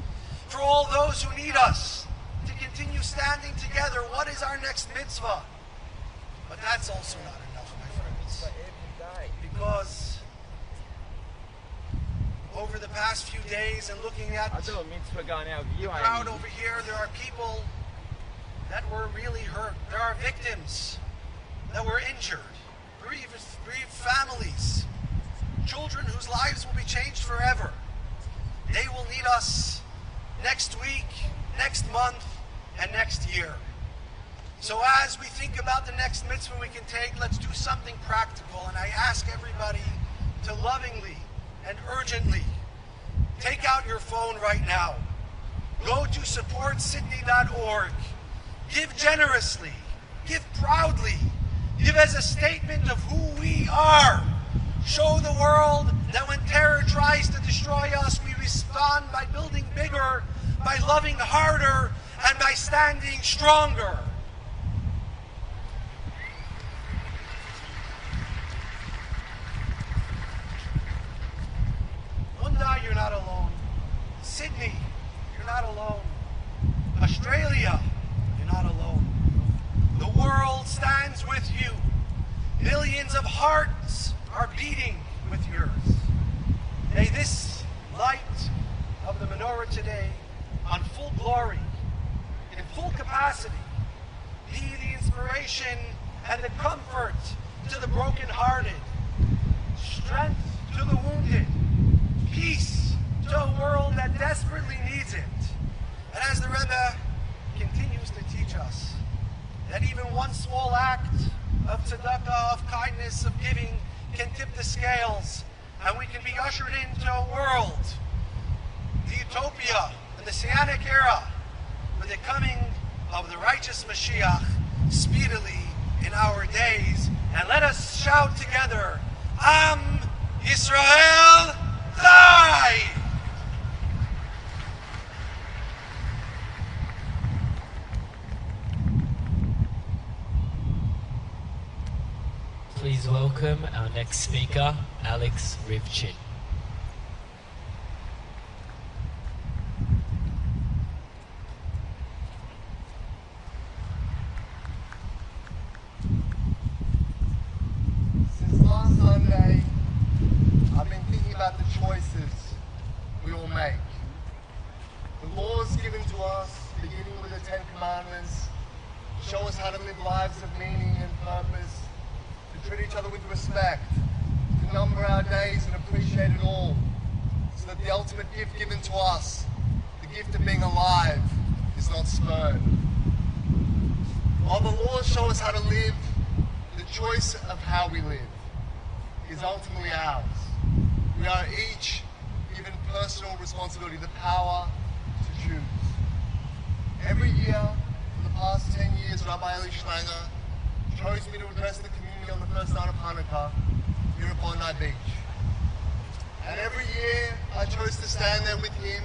for all those who need us to continue standing together. What is our next mitzvah? But that's also not enough, my friends, because over the past few days and looking at the crowd over here, there are people that were really hurt. There are victims that were injured, bereaved families, children whose lives will be changed forever. They will need us next week, next month, and next year. So as we think about the next mitzvah we can take, let's do something practical. And I ask everybody to lovingly and urgently take out your phone right now. Go to supportsydney.org. Give generously. Give proudly. Give as a statement of who we are. Show the world that when terror tries to destroy us, we respond by building bigger, by loving harder, and by standing stronger. Munda, you're not alone. Sydney, you're not alone. Australia, you're not alone. The world stands with you. Millions of hearts are beating with yours. May this light of the menorah today, on full glory, in full capacity, be the inspiration and the comfort to the brokenhearted, strength to the wounded, peace to a world that desperately needs it. And as the Rebbe continues to teach us, that even one small act of tzedakah, of kindness, of giving, can tip the scales, and we can be ushered into a world, the utopia, the Messianic era, with the coming of the righteous Mashiach speedily in our days. And let us shout together, Am Yisrael Chai! Please welcome our next speaker, Alex Rivchin. Since last Sunday, I've been thinking about the choices we all make. The laws given to us, beginning with the Ten Commandments, show us how to live lives of meaning and purpose, to treat each other with respect, to number our days and appreciate it all, so that the ultimate gift given to us, the gift of being alive, is not spurned. While the laws show us how to live, the choice of how we live is ultimately ours. We are each given personal responsibility, the power to choose. Every year, for the past 10 years, Rabbi Eli Schlanger chose me to address the community on the first night of Hanukkah here at Bondi Beach. And every year I chose to stand there with him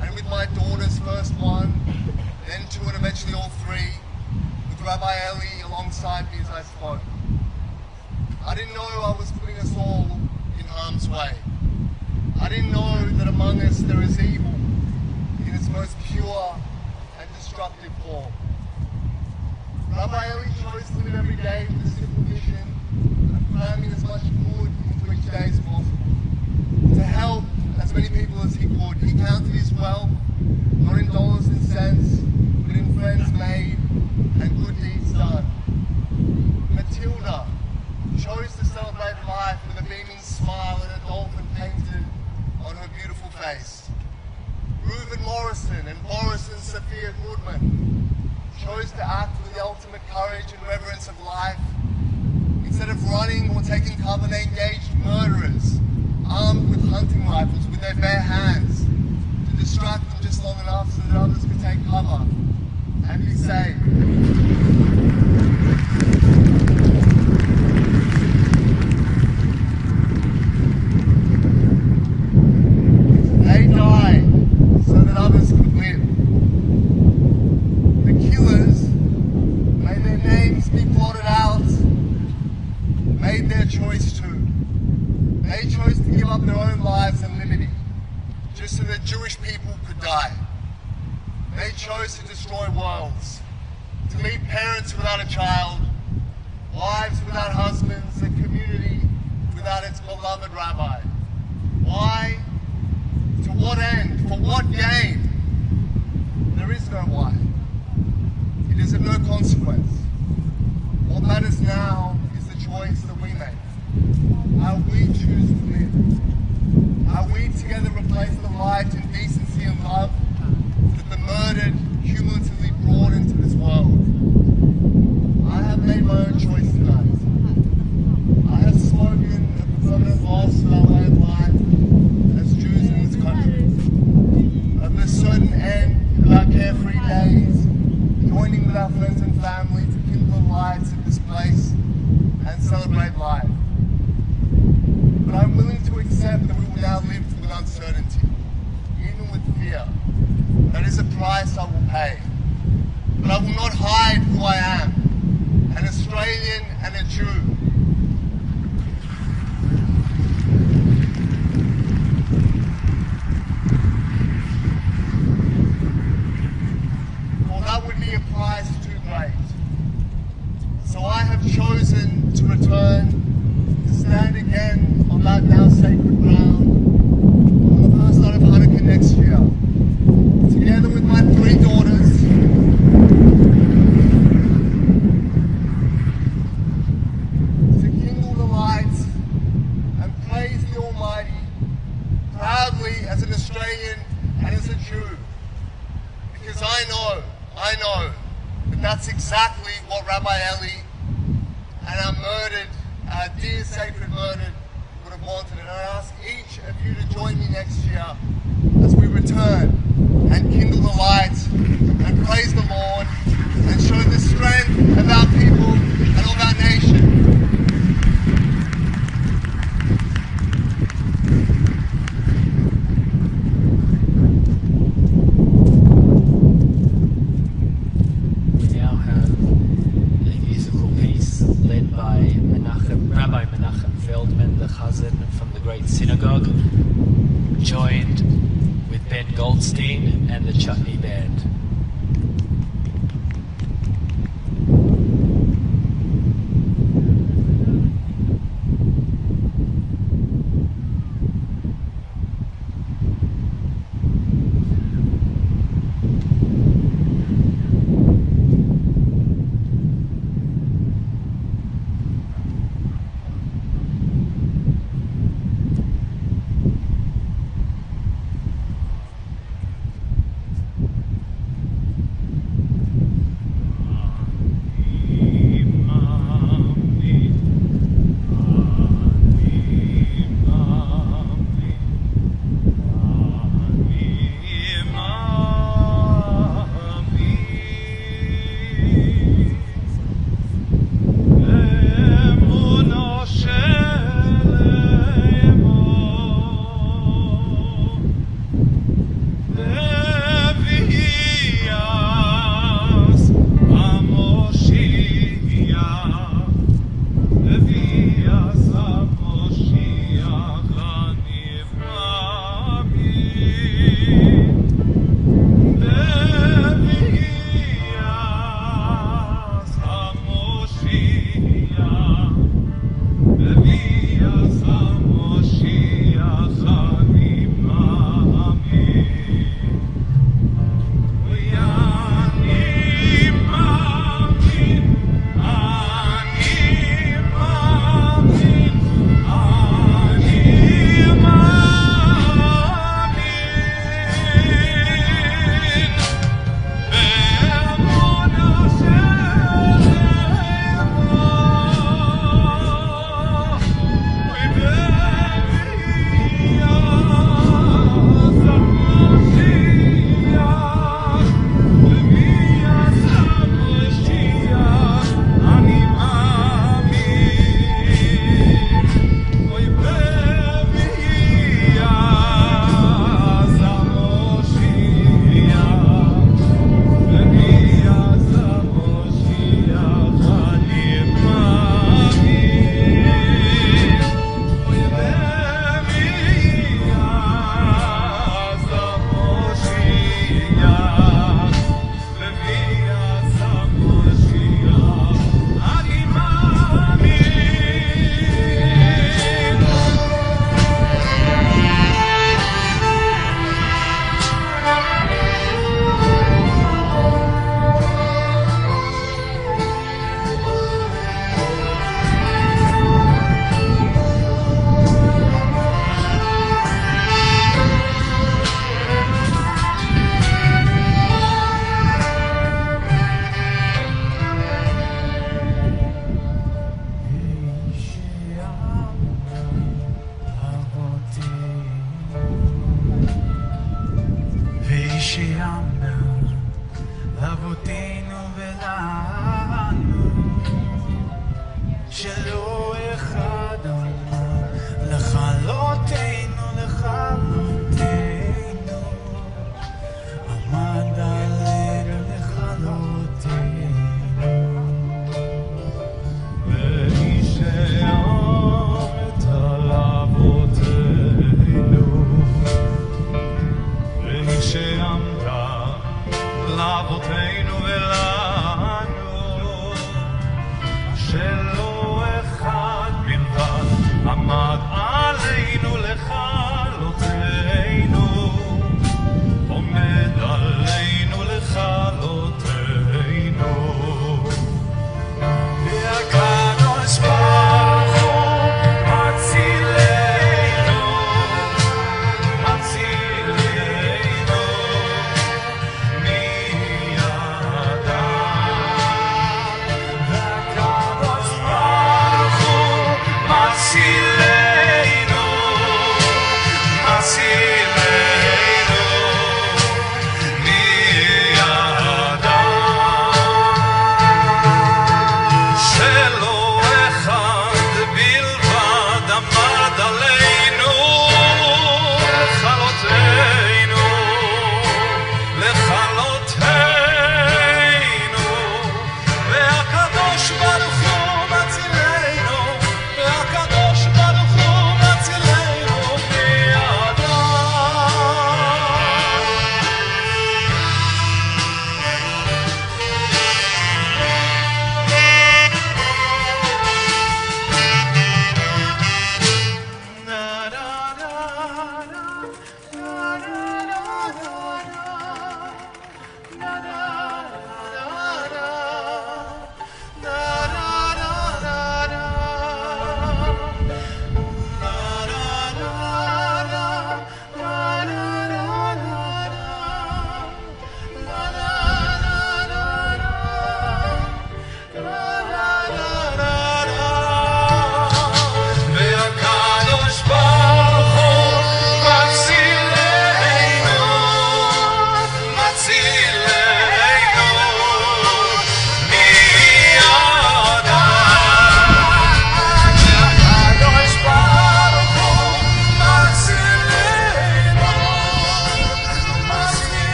and with my daughters, first one, then two, and eventually all three, with Rabbi Eli alongside me as I spoke. I didn't know I was putting us all in harm's way. I didn't know that among us there is evil in its most pure destructive form. Rabbi Eli chose to live every day with a simple mission of cramming as much good into each day as possible, to help as many people as he could. He counted his wealth, not in dollars and cents, but in friends made and good deeds done. Matilda chose to celebrate life with a beaming smile and a dolphin painted on her beautiful face. Reuben Morrison and Boris and Sophia Goodman chose to act with the ultimate courage and reverence of life. Instead of running or taking cover, they engaged murderers, armed with hunting rifles with their bare hands, to distract them just long enough so that others could take cover and be saved. They died so that others could live. The killers made their names be blotted out, made their choice too. They chose to give up their own lives and liberty just so that Jewish people could die. They chose to destroy worlds, to leave parents without a child, wives without husbands, a community without its beloved rabbi. Why? To what end? For what gain? There is no why. It is of no consequence. What matters now is the choice that we make. How we choose to live. How we together replace the light and decency and love that the murdered cumulatively brought into this world. I have made my own choice tonight. I have spoken of the permanent loss of our way of life as Jews in this country, of the certain end of our carefree days, joining with our friends and family to kindle the lights of this place and celebrate life. But I'm willing to accept that we will now live with uncertainty, even with fear. That is a price I will pay. But I will not hide who I am, an Australian and a Jew. Well, that would be a price too great. So I have chosen to return, to stand again on that now sacred ground on the first night of Hanukkah next year, together with my 3 daughters, to kindle the lights and praise the Almighty proudly as an Australian and as a Jew, because I know that that's exactly what Rabbi Eli and our murdered, our dear sacred murdered, would have wanted. And I ask each of you to join me next year as we return and kindle the lights and praise the Lord and show the strength of our people and of our nation. We now have a musical piece led by Rabbi Menachem Feldman, the Chazan from the Great Synagogue, joined with Ben Goldstein and the Chutney Band.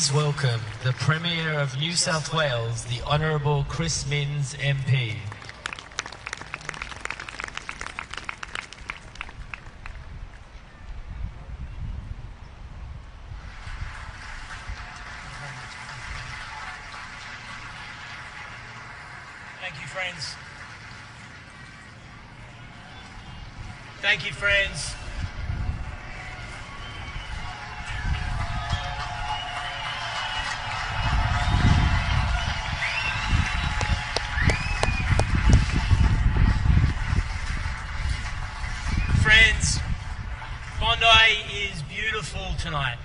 Please welcome the Premier of New South Wales, the Honourable Chris Minns MP. Thank you, friends. Thank you, friends. Friends, Bondi is beautiful tonight.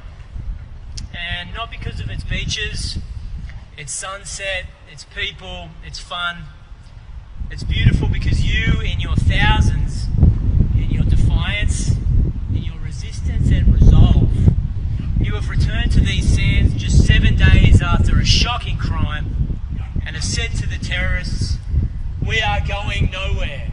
And not because of its beaches, its sunset, its people, its fun. It's beautiful because you, in your thousands, in your defiance, in your resistance and resolve, you have returned to these sands just 7 days after a shocking crime and have said to the terrorists, "We are going nowhere."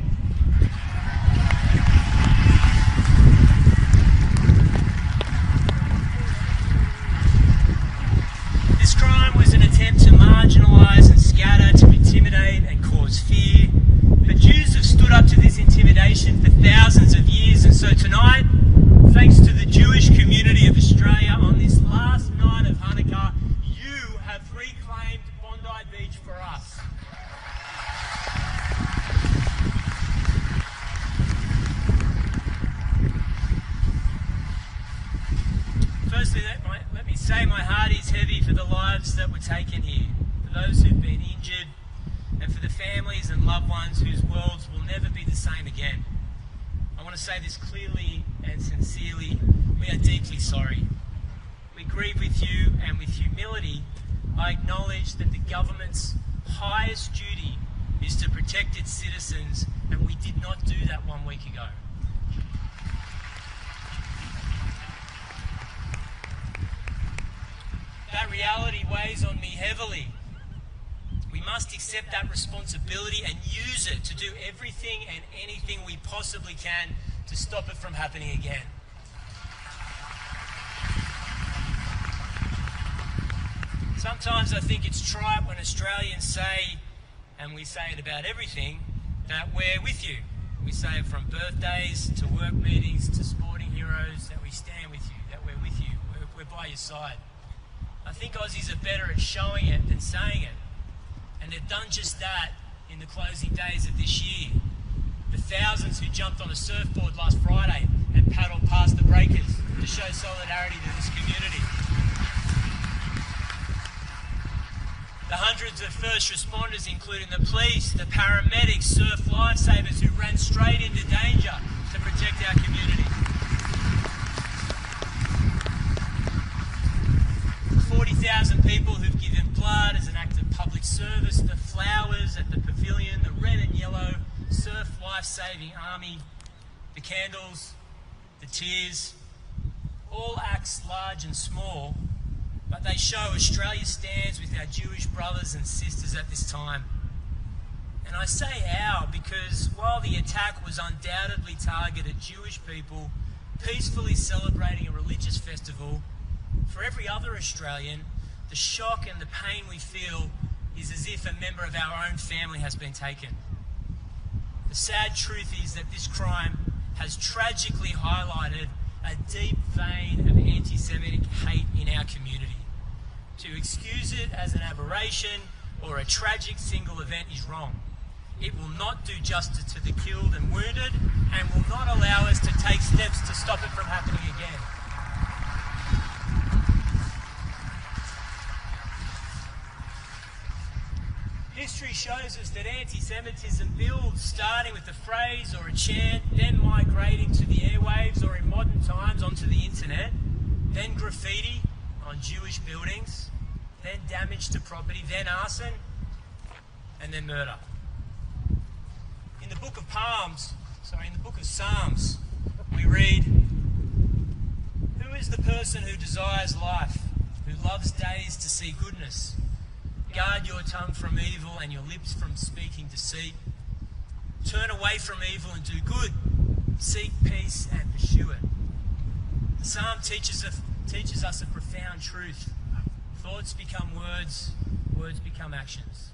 This crime was an attempt to marginalise and scatter, to intimidate and cause fear. But Jews have stood up to this intimidation for thousands of years, and so tonight, thanks to the Jewish community of Australia, on this last night of Hanukkah, you have reclaimed Bondi Beach for us. Firstly, let me say my heart is heavy for the lives that were taken here, for those who've been injured, and for the families and loved ones whose worlds will never be the same again. I want to say this clearly and sincerely. We are deeply sorry. We grieve with you, and with humility, I acknowledge that the government's highest duty is to protect its citizens, and we did not do that 1 week ago. That reality weighs on me heavily. We must accept that responsibility and use it to do everything and anything we possibly can to stop it from happening again. Sometimes I think it's trite when Australians say, and we say it about everything, that we're with you. We say it from birthdays to work meetings to sporting heroes, that we stand with you, that we're with you, we're by your side. I think Aussies are better at showing it than saying it. And they've done just that in the closing days of this year. The thousands who jumped on a surfboard last Friday and paddled past the breakers to show solidarity to this community. The hundreds of first responders, including the police, the paramedics, surf lifesavers who ran straight into danger to protect our community. 40,000 people who've given blood as an act of public service, the flowers at the pavilion, the red and yellow surf life-saving army, the candles, the tears, all acts large and small, but they show Australia stands with our Jewish brothers and sisters at this time. And I say our because while the attack was undoubtedly targeted at Jewish people peacefully celebrating a religious festival, for every other Australian, the shock and the pain we feel is as if a member of our own family has been taken. The sad truth is that this crime has tragically highlighted a deep vein of anti-Semitic hate in our community. To excuse it as an aberration or a tragic single event is wrong. It will not do justice to the killed and wounded, and will not allow us to take steps to stop it from happening again. History shows us that anti-Semitism builds starting with a phrase or a chant, then migrating to the airwaves or in modern times onto the internet, then graffiti on Jewish buildings, then damage to property, then arson, and then murder. In the book of Psalms, we read, "Who is the person who desires life, who loves days to see goodness? Guard your tongue from evil and your lips from speaking deceit. Turn away from evil and do good. Seek peace and pursue it." The psalm teaches us a profound truth. Thoughts become words, words become actions.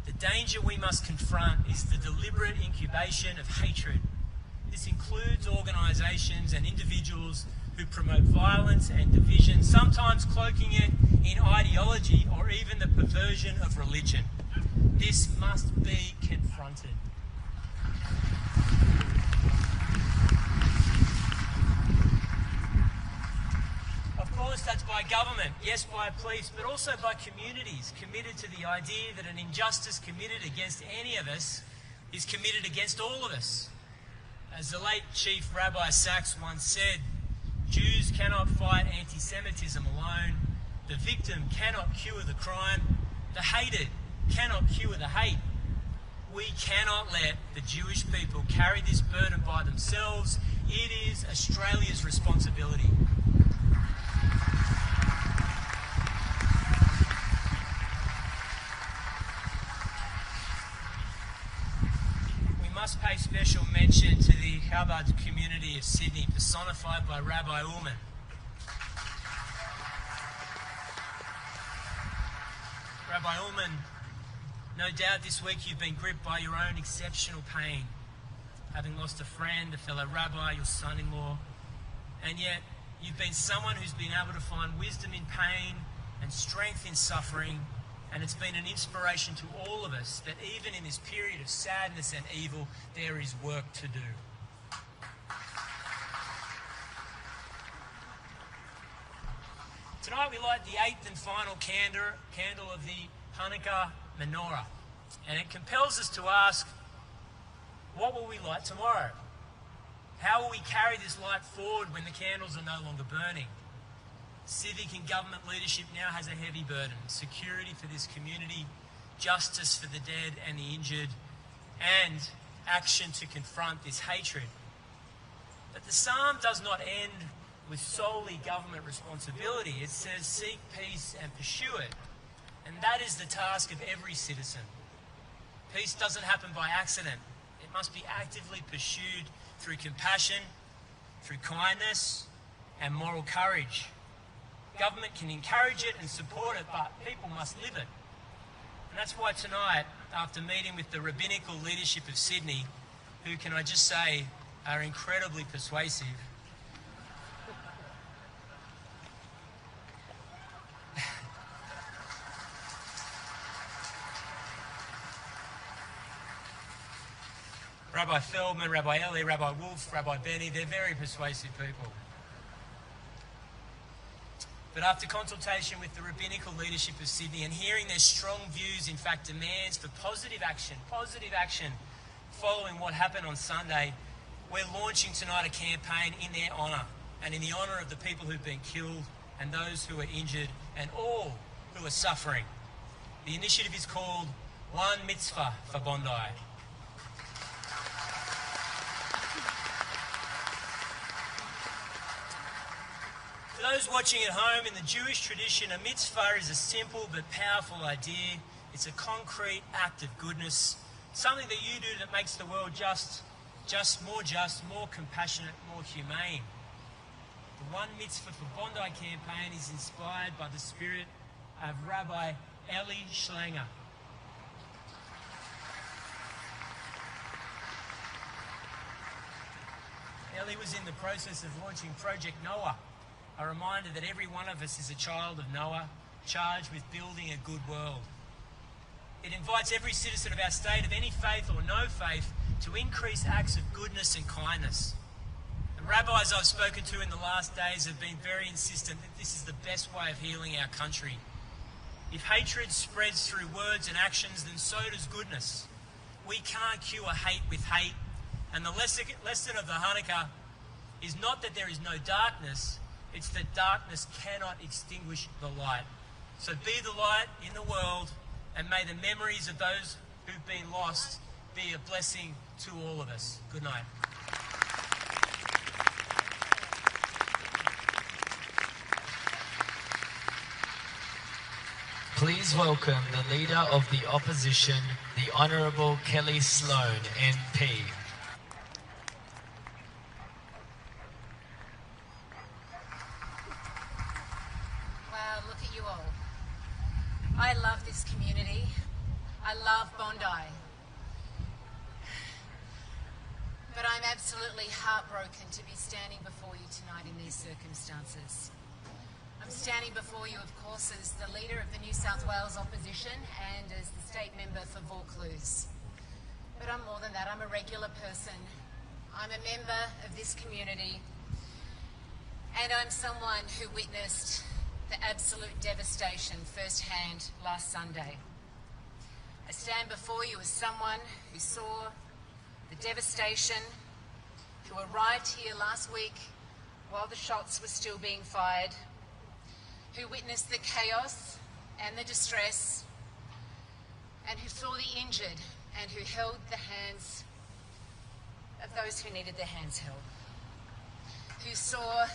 The danger we must confront is the deliberate incubation of hatred. This includes organisations and individuals who promote violence and division, sometimes cloaking it in ideology or even the perversion of religion. This must be confronted. Of course, that's by government, yes, by police, but also by communities committed to the idea that an injustice committed against any of us is committed against all of us. As the late Chief Rabbi Sachs once said, Jews cannot fight anti-Semitism alone. The victim cannot cure the crime. The hated cannot cure the hate. We cannot let the Jewish people carry this burden by themselves. It is Australia's responsibility. We must pay special mention to the Chabad community of Sydney, personified by Rabbi Ullman. Rabbi Ullman, no doubt this week you've been gripped by your own exceptional pain, having lost a friend, a fellow rabbi, your son-in-law, and yet you've been someone who's been able to find wisdom in pain and strength in suffering, and it's been an inspiration to all of us that even in this period of sadness and evil, there is work to do. Tonight we light the 8th and final candle of the Hanukkah menorah, and it compels us to ask, what will we light tomorrow? How will we carry this light forward when the candles are no longer burning? Civic and government leadership now has a heavy burden: security for this community, justice for the dead and the injured, and action to confront this hatred. But the psalm does not end with solely government responsibility. It says, seek peace and pursue it. And that is the task of every citizen. Peace doesn't happen by accident. It must be actively pursued through compassion, through kindness, and moral courage. Government can encourage it and support it, but people must live it. And that's why tonight, after meeting with the rabbinical leadership of Sydney, who, can I just say, are incredibly persuasive, Rabbi Feldman, Rabbi Ellie, Rabbi Wolf, Rabbi Benny, they're very persuasive people. But after consultation with the rabbinical leadership of Sydney and hearing their strong views, in fact demands for positive action following what happened on Sunday, we're launching tonight a campaign in their honour and in the honour of the people who've been killed and those who are injured and all who are suffering. The initiative is called One Mitzvah for Bondi. For those watching at home, in the Jewish tradition, a mitzvah is a simple but powerful idea. It's a concrete act of goodness, something that you do that makes the world just, more compassionate, more humane. The One Mitzvah for Bondi campaign is inspired by the spirit of Rabbi Eli Schlanger. Eli was in the process of launching Project Noah, a reminder that every one of us is a child of Noah, charged with building a good world. It invites every citizen of our state, of any faith or no faith, to increase acts of goodness and kindness. The rabbis I've spoken to in the last days have been very insistent that this is the best way of healing our country. If hatred spreads through words and actions, then so does goodness. We can't cure hate with hate, and the lesson of the Hanukkah is not that there is no darkness, it's that darkness cannot extinguish the light. So be the light in the world, and may the memories of those who've been lost be a blessing to all of us. Good night. Please welcome the Leader of the Opposition, the Honourable Kelly Sloan, MP. Wow, look at you all. I love Bondi. But I'm absolutely heartbroken to be standing before you tonight in these circumstances. I'm standing before you, of course, as the leader of the New South Wales opposition and as the state member for Vaucluse. But I'm more than that. I'm a regular person. I'm a member of this community, and I'm someone who witnessed the absolute devastation firsthand last Sunday. I stand before you as someone who saw the devastation, who arrived here last week while the shots were still being fired, who witnessed the chaos and the distress, and who saw the injured and who held the hands of those who needed their hands held, who saw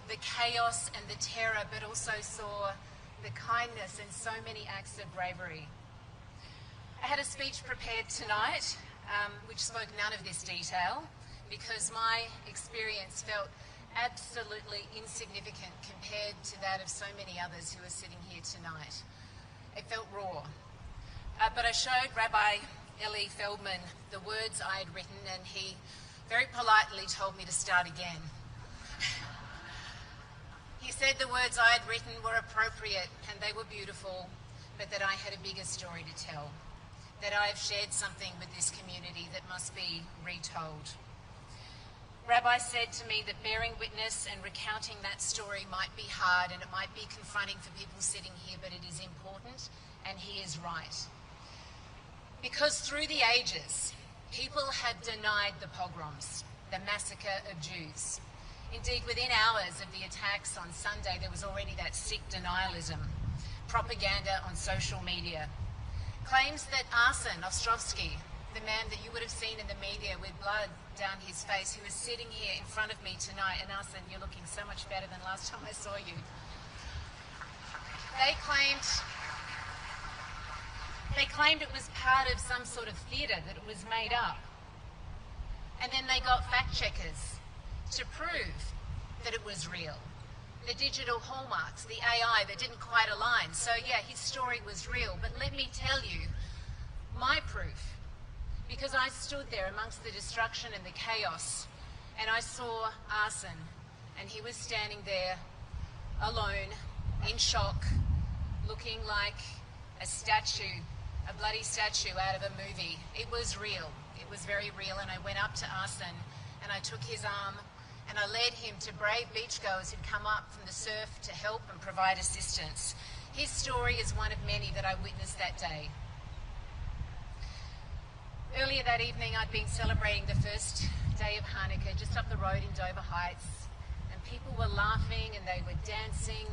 the chaos and the terror, but also saw the kindness and so many acts of bravery. I had a speech prepared tonight which spoke none of this detail because my experience felt absolutely insignificant compared to that of so many others who are sitting here tonight. It felt raw. But I showed Rabbi Eli Feldman the words I had written, and he very politely told me to start again. He said the words I had written were appropriate and they were beautiful, but that I had a bigger story to tell, that I have shared something with this community that must be retold. Rabbi said to me that bearing witness and recounting that story might be hard and it might be confronting for people sitting here, but it is important, and he is right. Because through the ages, people have denied the pogroms, the massacre of Jews. Indeed, within hours of the attacks on Sunday, there was already that sick denialism, propaganda on social media. Claims that Arsen Ostrovsky, the man that you would have seen in the media with blood down his face, who is sitting here in front of me tonight, and Arsen, you're looking so much better than last time I saw you. They claimed it was part of some sort of theatre, that it was made up. And then they got fact checkers to prove that it was real. The digital hallmarks, the AI that didn't quite align. So yeah, his story was real, but let me tell you my proof, because I stood there amongst the destruction and the chaos, and I saw Arsen, and he was standing there alone, in shock, looking like a statue, a bloody statue out of a movie. It was real. It was very real, and I went up to Arsen and I took his arm and I led him to brave beachgoers who'd come up from the surf to help and provide assistance. His story is one of many that I witnessed that day. Earlier that evening, I'd been celebrating the first day of Hanukkah just up the road in Dover Heights, and people were laughing and they were dancing,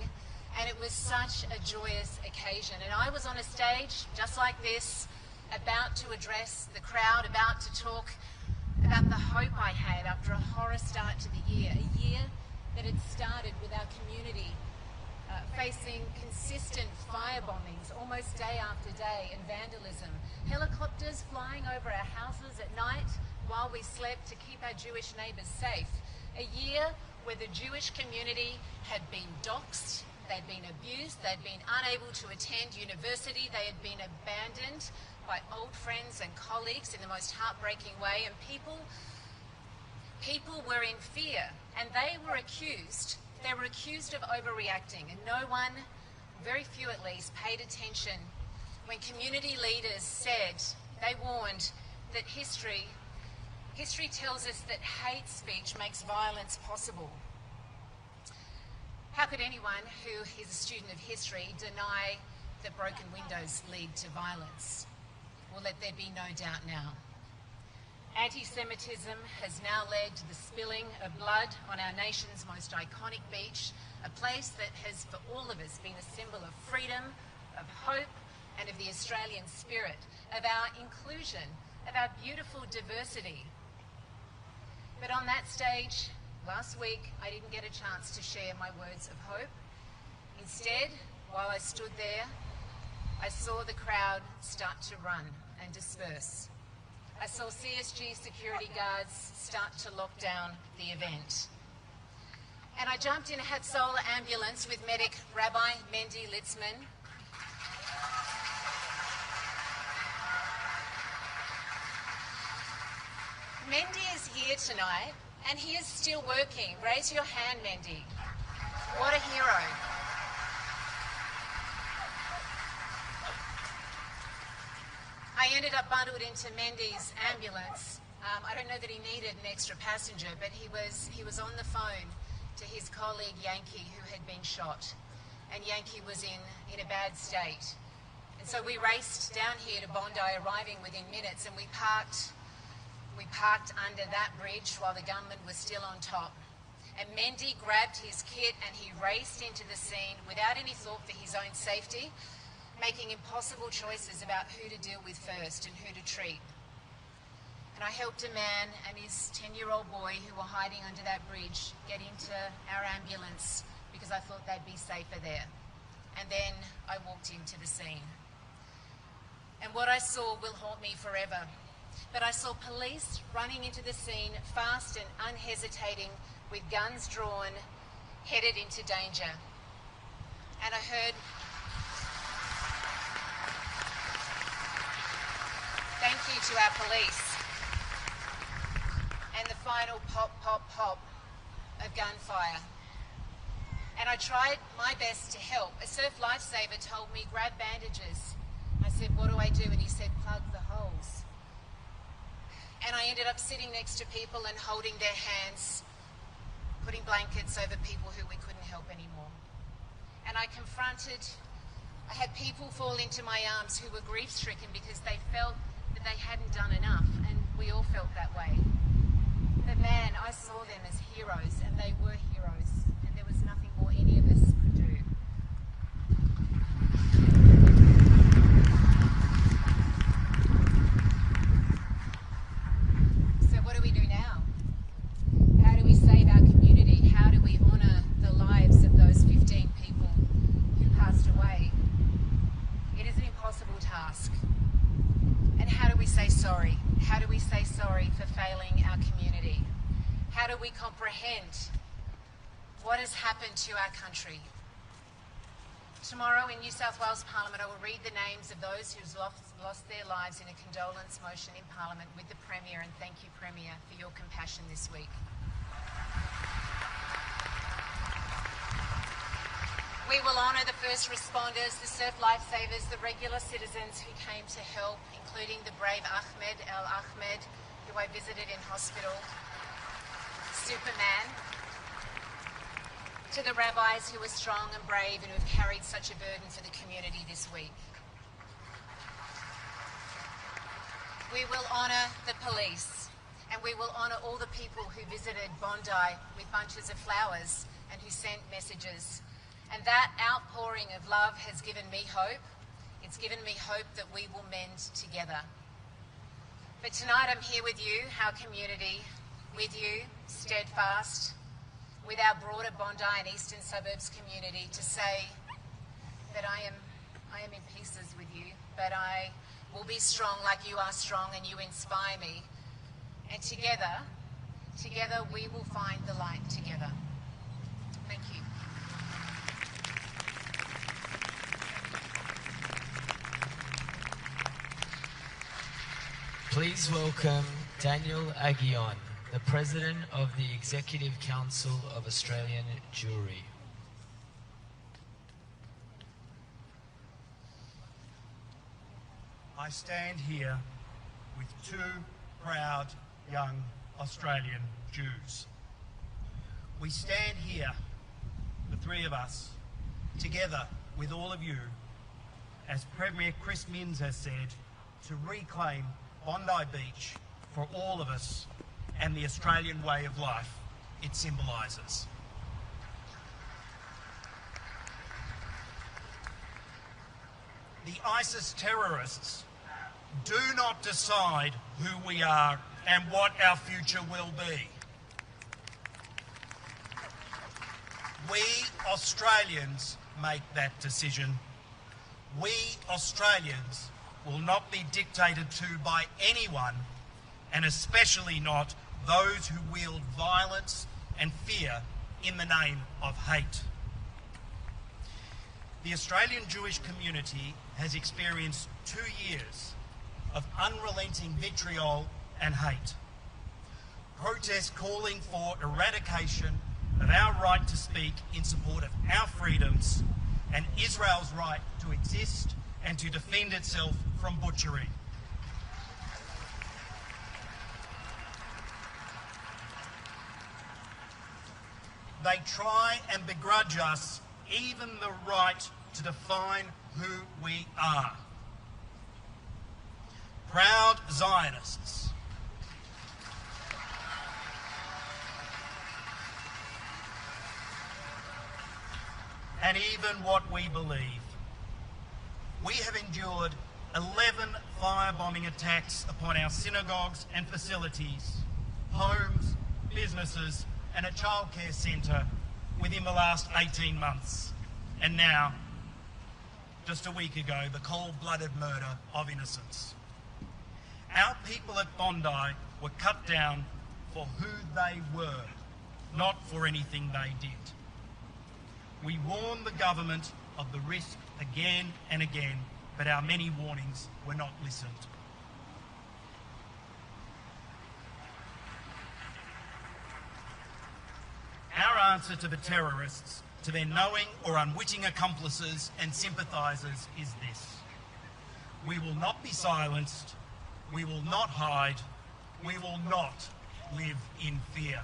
and it was such a joyous occasion. And I was on a stage just like this, about to address the crowd, about to talk about the hope I had after a horror start to the year, a year that had started with our community facing consistent fire bombings almost day after day, and vandalism, helicopters flying over our houses at night while we slept to keep our Jewish neighbours safe. A year where the Jewish community had been doxxed, they'd been abused, they'd been unable to attend university, they had been abandoned by old friends and colleagues in the most heartbreaking way, and people were in fear, and they were accused of overreacting, and no one, very few at least, paid attention when community leaders said, they warned that history tells us that hate speech makes violence possible. How could anyone who is a student of history deny that broken windows lead to violence? Well, let there be no doubt now. Anti-Semitism has now led to the spilling of blood on our nation's most iconic beach, a place that has, for all of us, been a symbol of freedom, of hope, and of the Australian spirit, of our inclusion, of our beautiful diversity. But on that stage, last week, I didn't get a chance to share my words of hope. Instead, while I stood there, I saw the crowd start to run and disperse. I saw CSG security guards start to lock down the event. And I jumped in a Hatzolah ambulance with medic Rabbi Mendy Litzman. Mendy is here tonight, and he is still working. Raise your hand, Mendy. What a hero. I ended up bundled into Mendy's ambulance. I don't know that he needed an extra passenger, but he was on the phone to his colleague Yankee, who had been shot, and Yankee was in a bad state. And so we raced down here to Bondi, arriving within minutes, and we parked under that bridge while the gunman was still on top. And Mendy grabbed his kit and he raced into the scene without any thought for his own safety, making impossible choices about who to deal with first and who to treat. And I helped a man and his 10-year-old boy who were hiding under that bridge get into our ambulance because I thought they'd be safer there. And then I walked into the scene. And what I saw will haunt me forever. But I saw police running into the scene fast and unhesitating with guns drawn, headed into danger. And I heard, thank you to our police. And the final pop, pop, pop of gunfire. And I tried my best to help. A surf lifesaver told me, grab bandages. I said, what do I do? And he said, plug the holes. And I ended up sitting next to people and holding their hands, putting blankets over people who we couldn't help anymore. And I had people fall into my arms who were grief-stricken because they felt that they hadn't done enough, and we all felt that way. But man, I saw them as heroes, and they were heroes, and there was nothing more any of us could do. So what do we do now? How do we save our community? How do we honour the lives of those 15 people who passed away? It is an impossible task. And how do we say sorry? How do we say sorry for failing our community? How do we comprehend what has happened to our country? Tomorrow in New South Wales Parliament, I will read the names of those who lost their lives in a condolence motion in Parliament with the Premier, and thank you, Premier, for your compassion this week. We will honour the first responders, the surf lifesavers, the regular citizens who came to help, including the brave Ahmed El-Ahmed, who I visited in hospital, Superman, to the rabbis who were strong and brave and who have carried such a burden for the community this week. We will honour the police, and we will honour all the people who visited Bondi with bunches of flowers and who sent messages. And that outpouring of love has given me hope. It's given me hope that we will mend together. But tonight I'm here with you, our community, with you, steadfast, with our broader Bondi and Eastern Suburbs community, to say that I am in pieces with you, but I will be strong like you are strong, and you inspire me. And together we will find the light together. Thank you. Please welcome Daniel Aguillon, the President of the Executive Council of Australian Jewry. I stand here with two proud young Australian Jews. We stand here, the three of us, together with all of you, as Premier Chris Minns has said, to reclaim Bondi Beach for all of us and the Australian way of life it symbolises. The ISIS terrorists do not decide who we are and what our future will be. We Australians make that decision. We Australians will not be dictated to by anyone, and especially not those who wield violence and fear in the name of hate. The Australian Jewish community has experienced 2 years of unrelenting vitriol and hate. Protests calling for eradication of our right to speak in support of our freedoms and Israel's right to exist and to defend itself from butchery. They try and begrudge us even the right to define who we are. Proud Zionists. And even what we believe. We have endured 11 firebombing attacks upon our synagogues and facilities, homes, businesses, and a childcare centre within the last 18 months. And now, just a week ago, the cold-blooded murder of innocents. Our people at Bondi were cut down for who they were, not for anything they did. We warned the government of the risk again and again, but our many warnings were not listened. Our answer to the terrorists, to their knowing or unwitting accomplices and sympathisers, is this: we will not be silenced, we will not hide, we will not live in fear.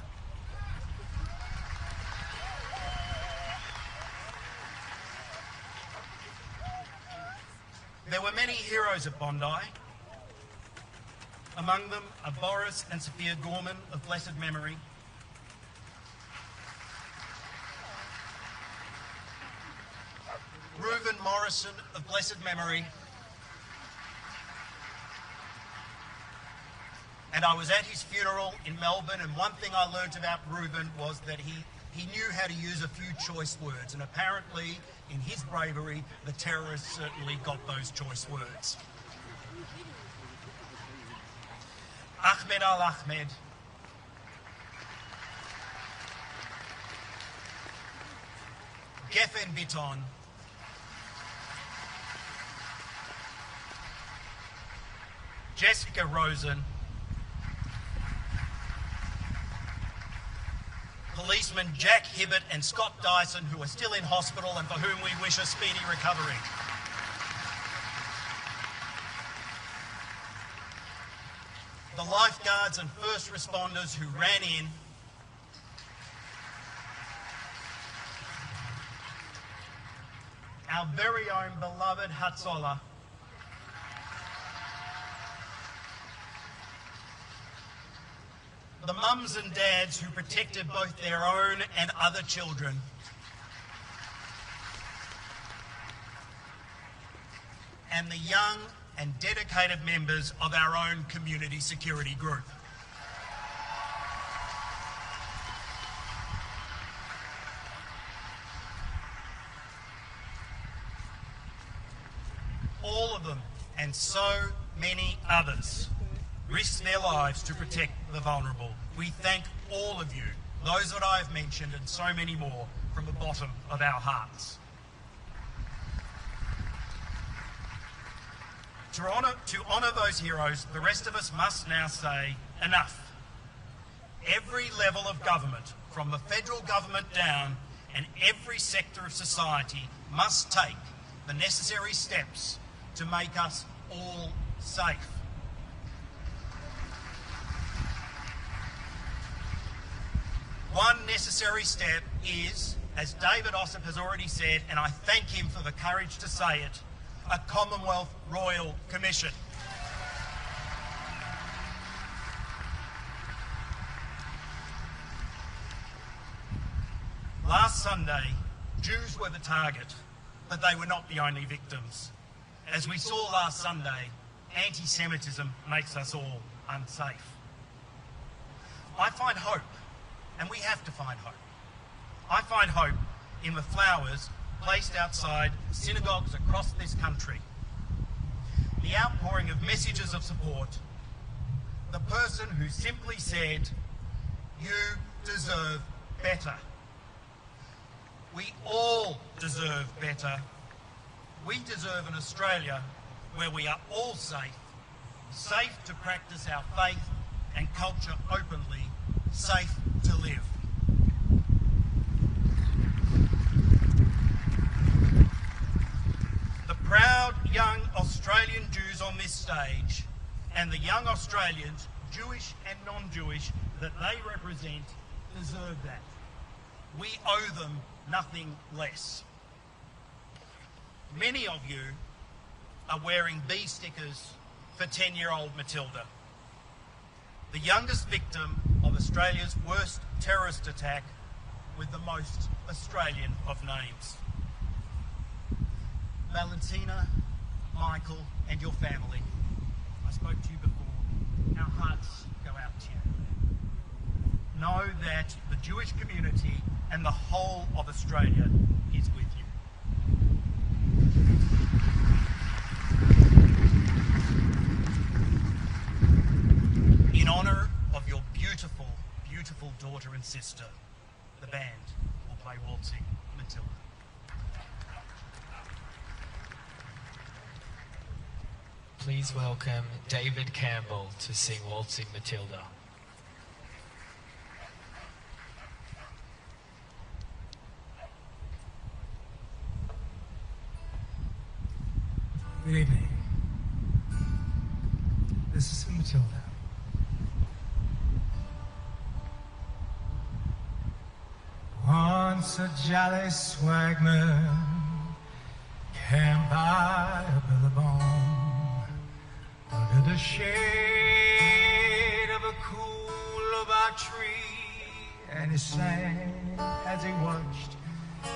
There were many heroes at Bondi. Among them are Boris and Sophia Gorman of blessed memory, Reuben Morrison of blessed memory, and I was at his funeral in Melbourne, and one thing I learnt about Reuben was that he knew how to use a few choice words, and apparently in his bravery the terrorists certainly got those choice words. Ahmed al-Ahmed, Geffen Bitton, Jessica Rosen, policemen Jack Hibbert and Scott Dyson, who are still in hospital and for whom we wish a speedy recovery. The lifeguards and first responders who ran in, our very own beloved Hatzolah, the mums and dads who protected both their own and other children, and the young and dedicated members of our own community security group. All of them, and so many others, risked their lives to protect the vulnerable. We thank all of you, those that I have mentioned and so many more, from the bottom of our hearts. To honour those heroes, the rest of us must now say enough. Every level of government, from the federal government down, and every sector of society must take the necessary steps to make us all safe. One necessary step is, as David Ossip has already said, and I thank him for the courage to say it, a Commonwealth Royal Commission. Last Sunday, Jews were the target, but they were not the only victims. As we saw last Sunday, anti-Semitism makes us all unsafe. I find hope, and we have to find hope. I find hope in the flowers placed outside synagogues across this country, the outpouring of messages of support, the person who simply said, "You deserve better," We all deserve better. We deserve an Australia where we are all safe, safe to practice our faith and culture openly, safe to live. The proud young Australian Jews on this stage and the young Australians, Jewish and non-Jewish, that they represent deserve that. We owe them nothing less. Many of you are wearing B stickers for 10-year-old Matilda, the youngest victim of Australia's worst terrorist attack with the most Australian of names. Valentina, Michael and your family, I spoke to you before, our hearts go out to you. Know that the Jewish community and the whole of Australia is with you. In honour of your beautiful, beautiful daughter and sister, the band will play Waltzing Matilda. Please welcome David Campbell to sing Waltzing Matilda. Good evening. This is Matilda. Once a jolly swagman camped by a billabong under the shade of a cool bar tree, and he sang as he watched and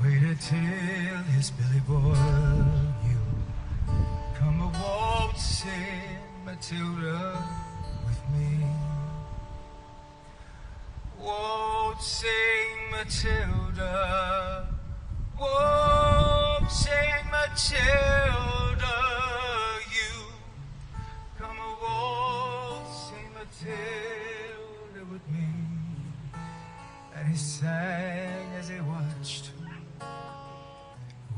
waited till his Billy Boy, you come a waltzing Matilda with me. Waltzing Matilda, waltzing Matilda, you come a waltzing Matilda with me. And he sang as he watched,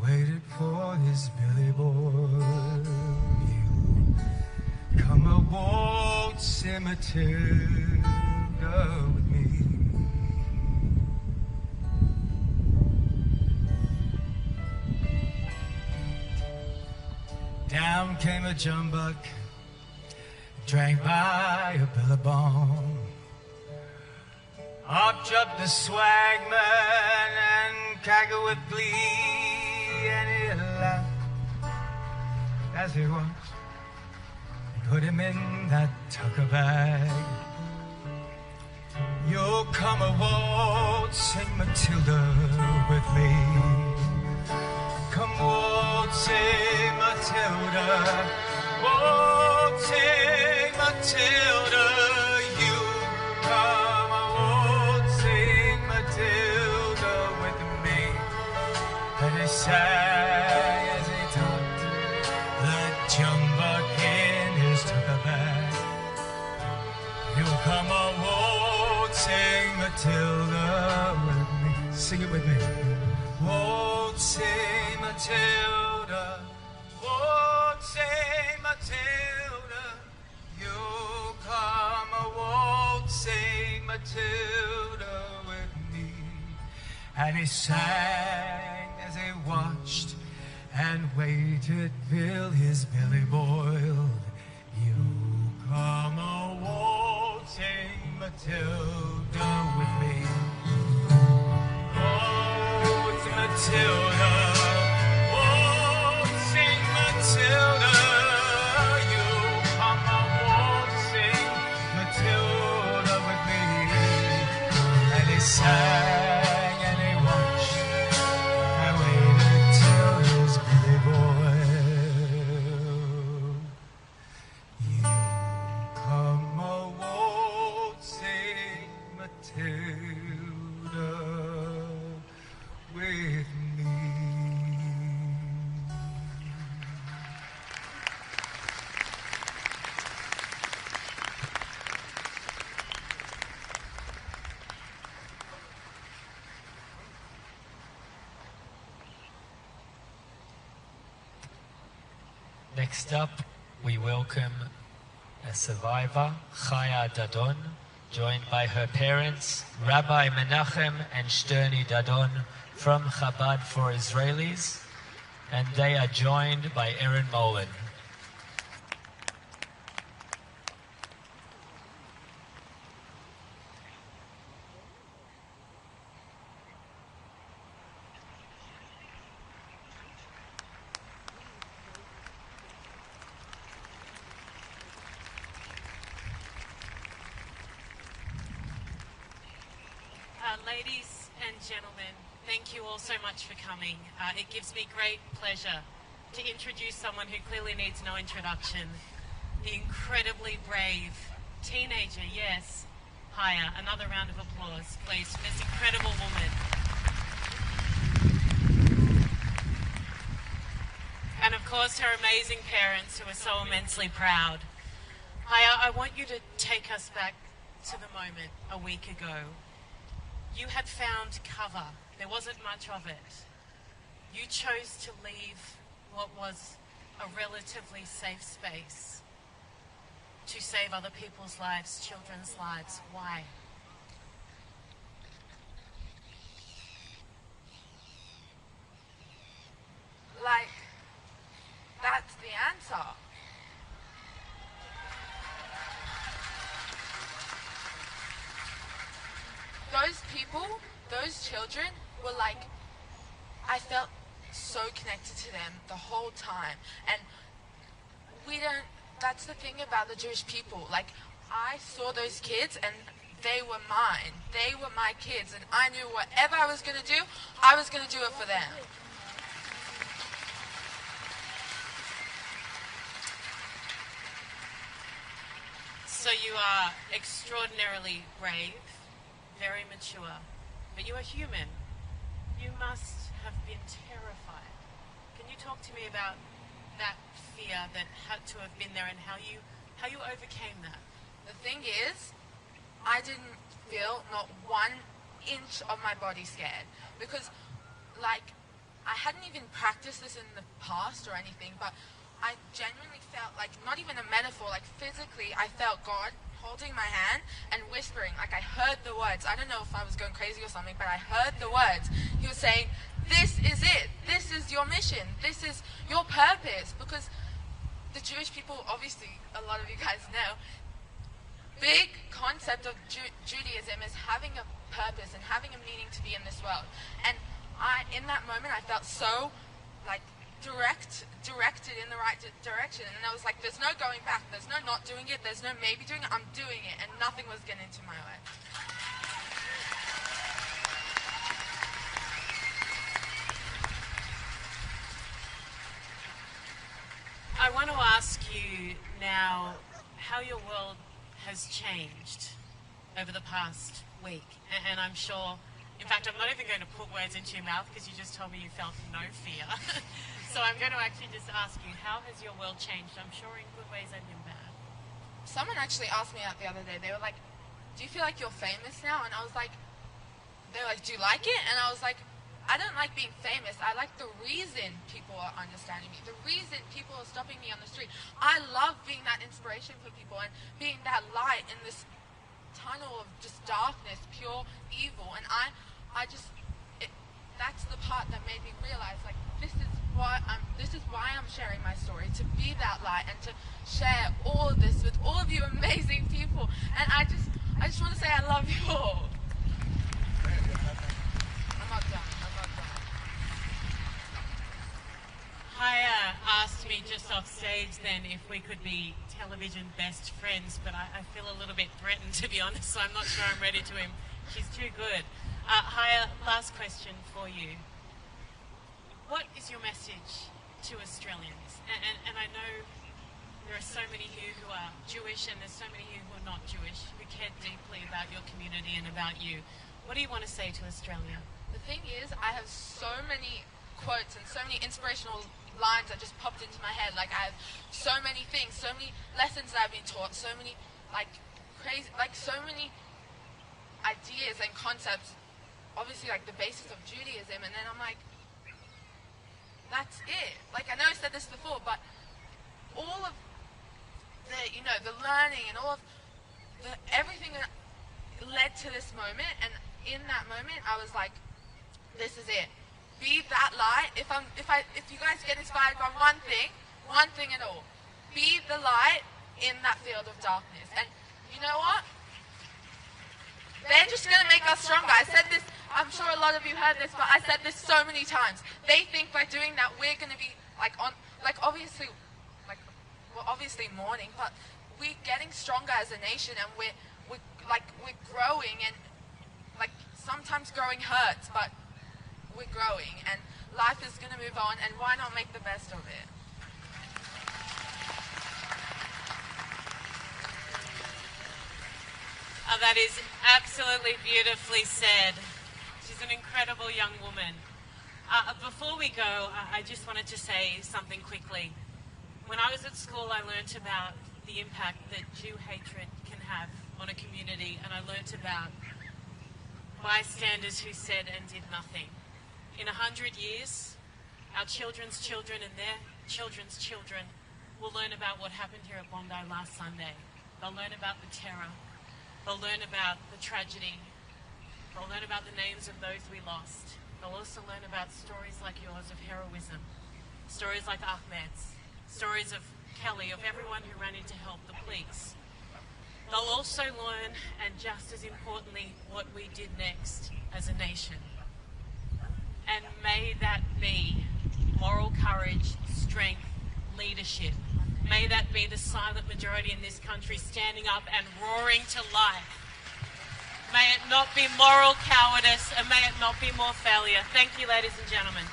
waited for his Billy Boy. You come a waltzing Matilda with me. Down came a jumbuck, drank by a billabong. Up jumped the swagman and cackled with glee, and he laughed as he watched and put him in that tucker bag. You'll come a waltzing Matilda with me. Come waltzing Matilda, waltzing Matilda, you come a waltzing Matilda with me. And he sang as he tucked the jumbuck in his tucker bag. You come a waltzing Matilda with me. Sing it with me. Waltzing Matilda, waltzing Matilda, you come a waltzing Matilda with me. And he sang as he watched and waited till his belly boiled. You come a waltzing Matilda with me. Waltzing Matilda, waltzing Matilda, you come a waltzing Matilda with me. And he sang and he watched and waited till his Billy boiled. You come a waltzing Matilda with me. Next up, we welcome a survivor, Chaya Dadon, joined by her parents, Rabbi Menachem and Shterni Dadon from Chabad for Israelis, and they are joined by Erin Molen. Ladies and gentlemen, thank you all so much for coming. It gives me great pleasure to introduce someone who clearly needs no introduction, the incredibly brave teenager, yes, Chaya. Another round of applause, please, for this incredible woman. And of course, her amazing parents who are so immensely proud. Chaya, I want you to take us back to the moment a week ago. You had found cover. There wasn't much of it. You chose to leave what was a relatively safe space to save other people's lives, children's lives. Why? Like, that's the answer. Those people, those children were like, I felt so connected to them the whole time. And that's the thing about the Jewish people. Like, I saw those kids and they were mine. They were my kids. And I knew whatever I was going to do, I was going to do it for them. So you are extraordinarily brave, very mature, but you are human. You must have been terrified. Can you talk to me about that fear that had to have been there and how you overcame that? The thing is, I didn't feel not 1 inch of my body scared because, like, I hadn't even practiced this in the past or anything, but I genuinely felt like, not even a metaphor, like physically, I felt God holding my hand and whispering, like I heard the words. I don't know if I was going crazy or something, but I heard the words. He was saying, this is it. This is your mission. This is your purpose. Because the Jewish people, obviously, a lot of you guys know, big concept of Judaism is having a purpose and having a meaning to be in this world. And in that moment, I felt so, like, directed in the right direction, and I was like, there's no going back, there's no not doing it, there's no maybe doing it, I'm doing it, and nothing was getting into my way. I want to ask you now how your world has changed over the past week, and I'm sure, in fact, I'm not even going to put words into your mouth because you just told me you felt no fear. So I'm going to actually just ask you, how has your world changed? I'm sure in good ways and in bad. Someone actually asked me out the other day, they were like, do you feel like you're famous now? And I was like, they were like, do you like it? And I was like, I don't like being famous. I like the reason people are understanding me, the reason people are stopping me on the street. I love being that inspiration for people and being that light in this tunnel of just darkness, pure evil. And that's the part that made me realize, like, this is why I'm sharing my story, to be that light and to share all of this with all of you amazing people. And I just want to say I love you all. I'm not done. Chaya asked me just off stage then if we could be television best friends, but I feel a little bit threatened, to be honest, so I'm not sure I'm ready to him. She's too good. Chaya, last question for you. What is your message to Australians? And I know there are so many here who are Jewish and there's so many here who are not Jewish, who care deeply about your community and about you. What do you want to say to Australia? The thing is, I have so many quotes and so many inspirational lines that just popped into my head. Like, I have so many things, so many lessons that I've been taught, so many, like, crazy, like, so many ideas and concepts, obviously, like, the basis of Judaism, and then I'm like, that's it. Like, I know I said this before, but learning and all of everything that led to this moment. And in that moment, I was like, this is it. Be that light. If you guys get inspired by one thing at all, be the light in that field of darkness. And you know what? They're just going to make us stronger. I said this, I'm sure a lot of you heard this, but I said this so many times. They think by doing that we're going to be obviously mourning, but we're getting stronger as a nation, and we're growing, and sometimes growing hurts, but we're growing, and life is going to move on, and why not make the best of it? Oh, that is absolutely beautifully said. She's an incredible young woman. Before we go, I just wanted to say something quickly. When I was at school, I learnt about the impact that Jew hatred can have on a community, and I learnt about bystanders who said and did nothing. In 100 years, our children's children and their children's children will learn about what happened here at Bondi last Sunday. They'll learn about the terror. They'll learn about the tragedy. They'll learn about the names of those we lost. They'll also learn about stories like yours of heroism, stories like Ahmed's, stories of Kelly, of everyone who ran in to help the police. They'll also learn, and just as importantly, what we did next as a nation. And may that be moral courage, strength, leadership. May that be the silent majority in this country standing up and roaring to life. May it not be moral cowardice, and may it not be more failure. Thank you, ladies and gentlemen.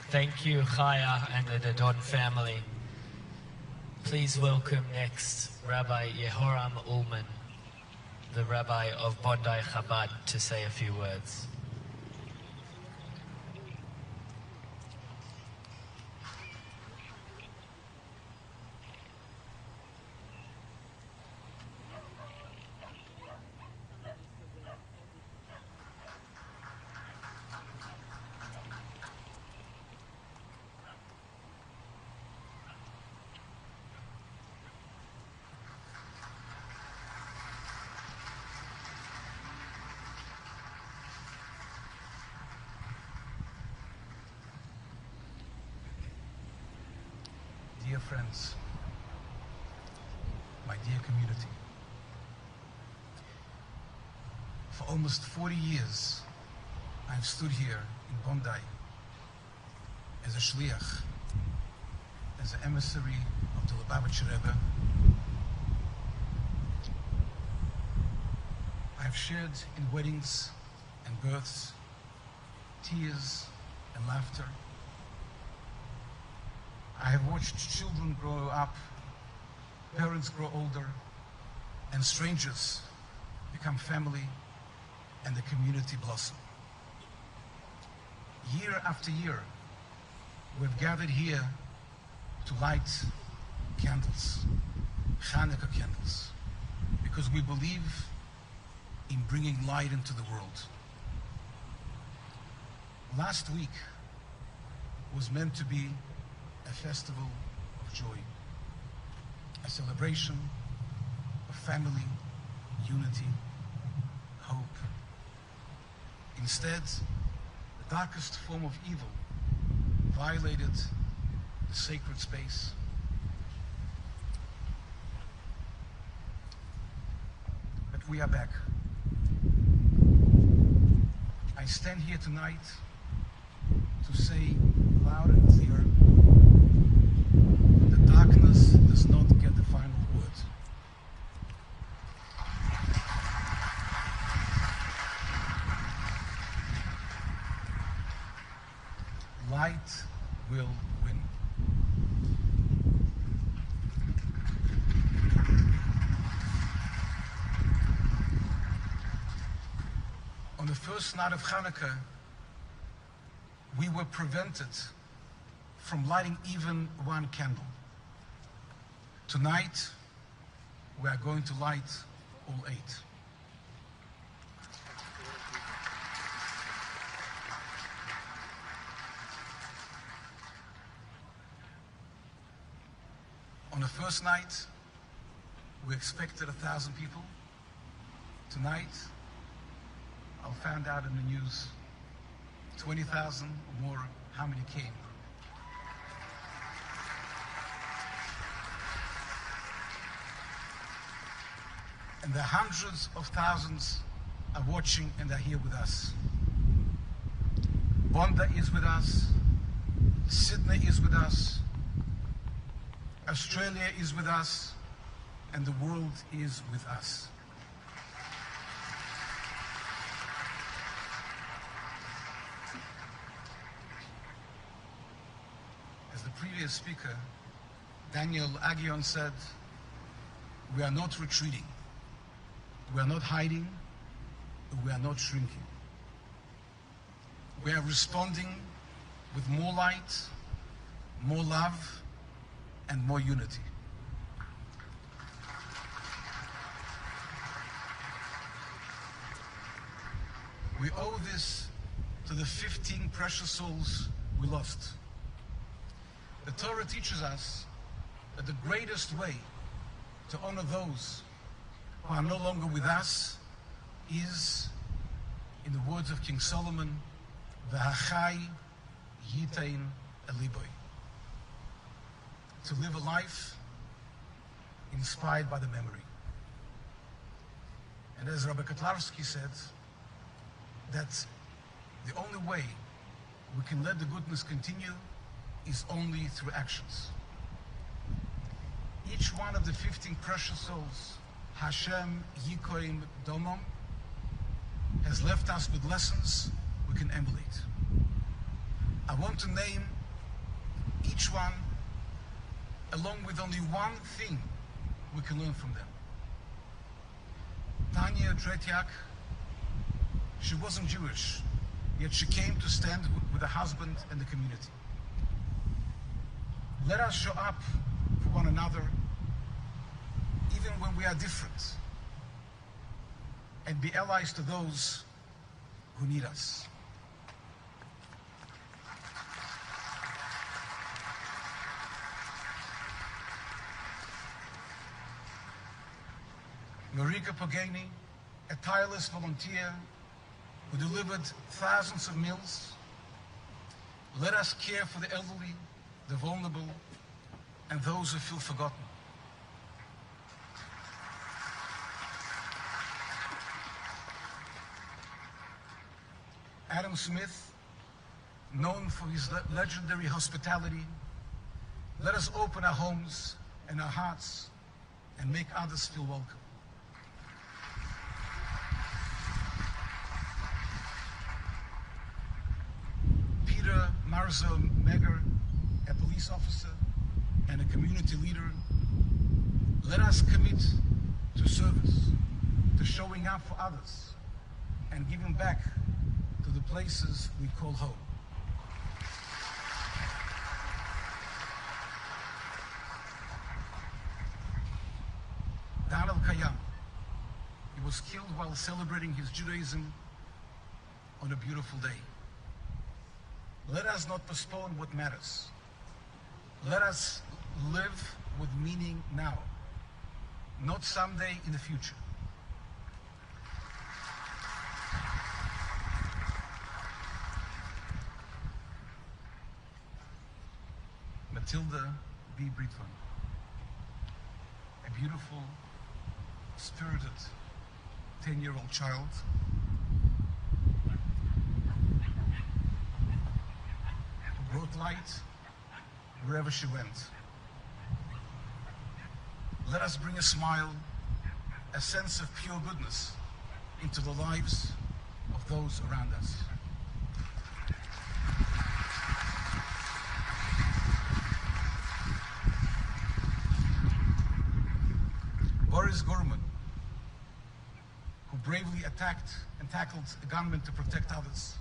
Thank you, Chaya and the Dadon family. Please welcome next Rabbi Yehoram Ullman, the Rabbi of Bondi Chabad, to say a few words. Dear friends, my dear community, for almost 40 years I've stood here in Bondi as a shliach, as an emissary of the Lubavitcher Rebbe. I've shared in weddings and births, tears and laughter. I have watched children grow up, parents grow older, and strangers become family, and the community blossom. Year after year, we've gathered here to light candles, Hanukkah candles, because we believe in bringing light into the world. Last week was meant to be a festival of joy, a celebration of family, unity, hope. Instead, the darkest form of evil violated the sacred space. But we are back. I stand here tonight to say loud and clear, the darkness does not get the final word. Light will win. On the first night of Hanukkah, we were prevented from lighting even one candle. Tonight, we are going to light all 8. On the first night, we expected 1,000 people. Tonight, I found out in the news, 20,000 or more, how many came. And the hundreds of thousands are watching and are here with us. Bondi is with us, Sydney is with us, Australia is with us, and the world is with us. As the previous speaker, Daniel Agion, said, we are not retreating, we are not hiding, we are not shrinking. We are responding with more light, more love, and more unity. We owe this to the 15 precious souls we lost. The Torah teaches us that the greatest way to honor those who are no longer with us is, in the words of King Solomon, V'hachai yitain eliboy, to live a life inspired by the memory. And as Rabbi Kotlarski said, that the only way we can let the goodness continue is only through actions. Each one of the 15 precious souls, Hashem Yikoim Domom, has left us with lessons we can emulate. I want to name each one along with only one thing we can learn from them. Tanya Tretiak, she wasn't Jewish, yet she came to stand with her husband and the community. Let us show up for one another, even when we are different, and be allies to those who need us. Marika Pogani, a tireless volunteer who delivered thousands of meals. Let us care for the elderly, the vulnerable, and those who feel forgotten. Adam Smith, known for his legendary hospitality, let us open our homes and our hearts and make others feel welcome. Peter Marzo Meger, a police officer and a community leader, let us commit to service, to showing up for others, and giving back to the places we call home. Donald Kayam, he was killed while celebrating his Judaism on a beautiful day. Let us not postpone what matters. Let us live with meaning now, not someday in the future. Matilda B. Britvan, a beautiful, spirited 10-year-old child who brought light wherever she went. Let us bring a smile, a sense of pure goodness into the lives of those around us. Boris Gorman, who bravely attacked and tackled a gunman to protect others.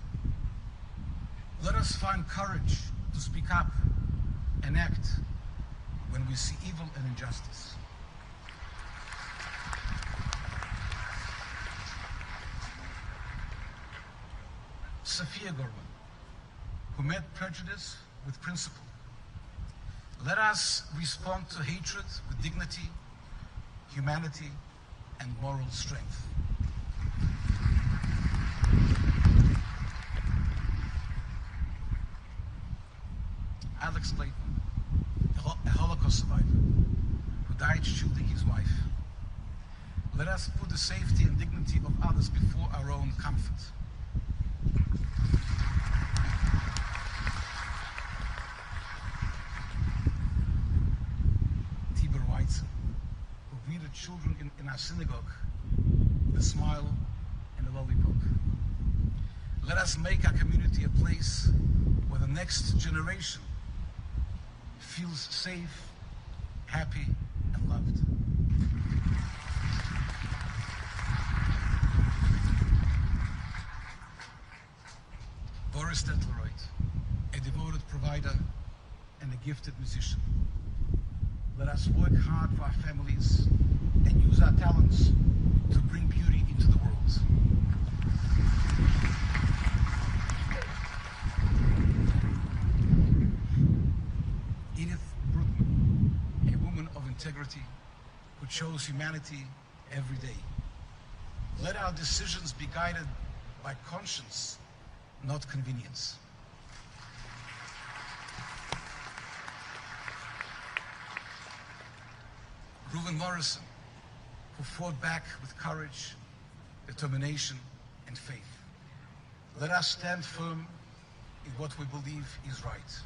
Let us find courage to speak up and act when we see evil and injustice. Sophia Gorman, who met prejudice with principle. Let us respond to hatred with dignity, humanity, and moral strength. Alex Clayton, a Holocaust survivor who died shooting his wife. Let us put the safety and dignity of others before our own comfort. Who greeted children in our synagogue with a smile and a lollipop. Let us make our community a place where the next generation feels safe, happy, and loved. Boris Tetleroyd, a devoted provider and a gifted musician. Let us work hard for our families and use our talents to bring beauty into the world. Edith Brutman, a woman of integrity who chose humanity every day. Let our decisions be guided by conscience, not convenience. Reuven Morrison, who fought back with courage, determination, and faith. Let us stand firm in what we believe is right.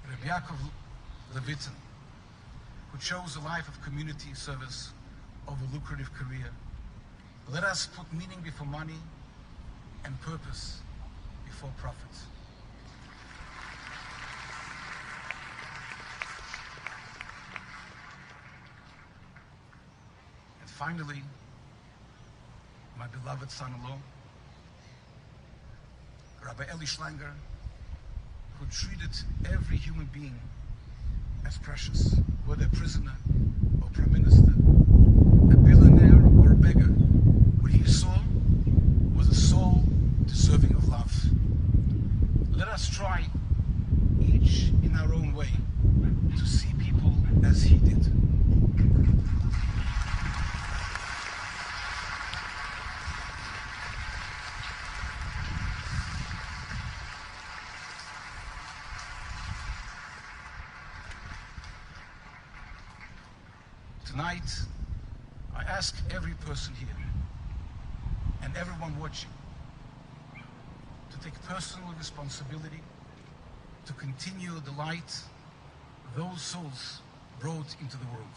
Rabbi Yaakov Levitin, who chose a life of community service over a lucrative career. Let us put meaning before money and purpose before profit. Finally, my beloved son-in-law, Rabbi Eli Schlanger, who treated every human being as precious, whether a prisoner or prime minister, a billionaire or a beggar. What he saw was a soul deserving of love. Let us try, each in our own way, to see people as he did. Tonight, I ask every person here and everyone watching to take personal responsibility to continue the light those souls brought into the world.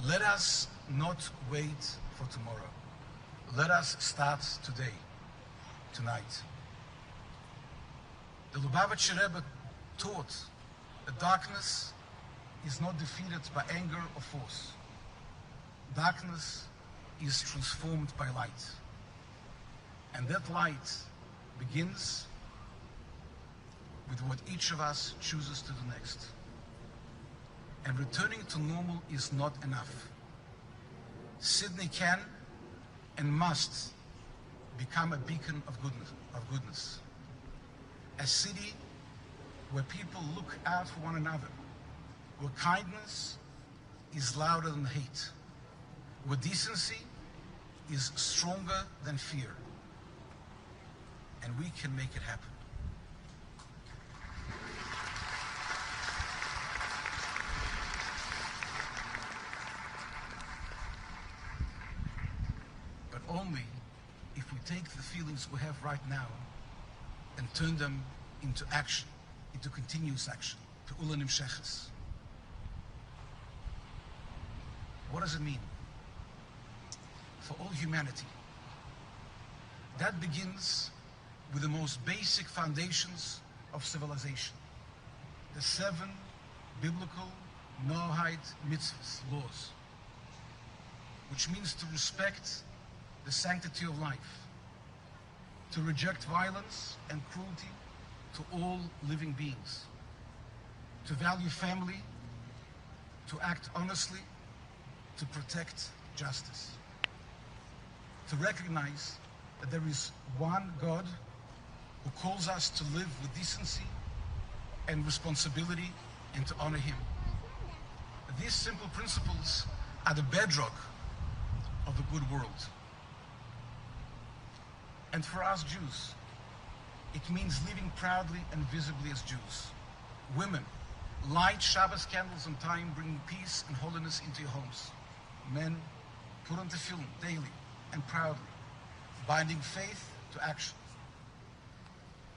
Let us not wait for tomorrow. Let us start today, tonight. The Lubavitcher Rebbe taught that darkness is not defeated by anger or force. Darkness is transformed by light. And that light begins with what each of us chooses to do next. And returning to normal is not enough. Sydney can and must become a beacon of goodness. A city where people look out for one another, where kindness is louder than hate, where decency is stronger than fear. And we can make it happen. But only if we take the feelings we have right now and turn them into action, into continuous action, to Ula Nimsheches. What does it mean? For all humanity. That begins with the most basic foundations of civilization. The 7 biblical Noahide mitzvahs, laws, which means to respect the sanctity of life, to reject violence and cruelty to all living beings, to value family, to act honestly, to protect justice, to recognize that there is one God who calls us to live with decency and responsibility and to honor him. These simple principles are the bedrock of a good world. And for us Jews, it means living proudly and visibly as Jews. Women, light Shabbos candles on time, bringing peace and holiness into your homes. Men, put on tefillin daily and proudly, binding faith to action.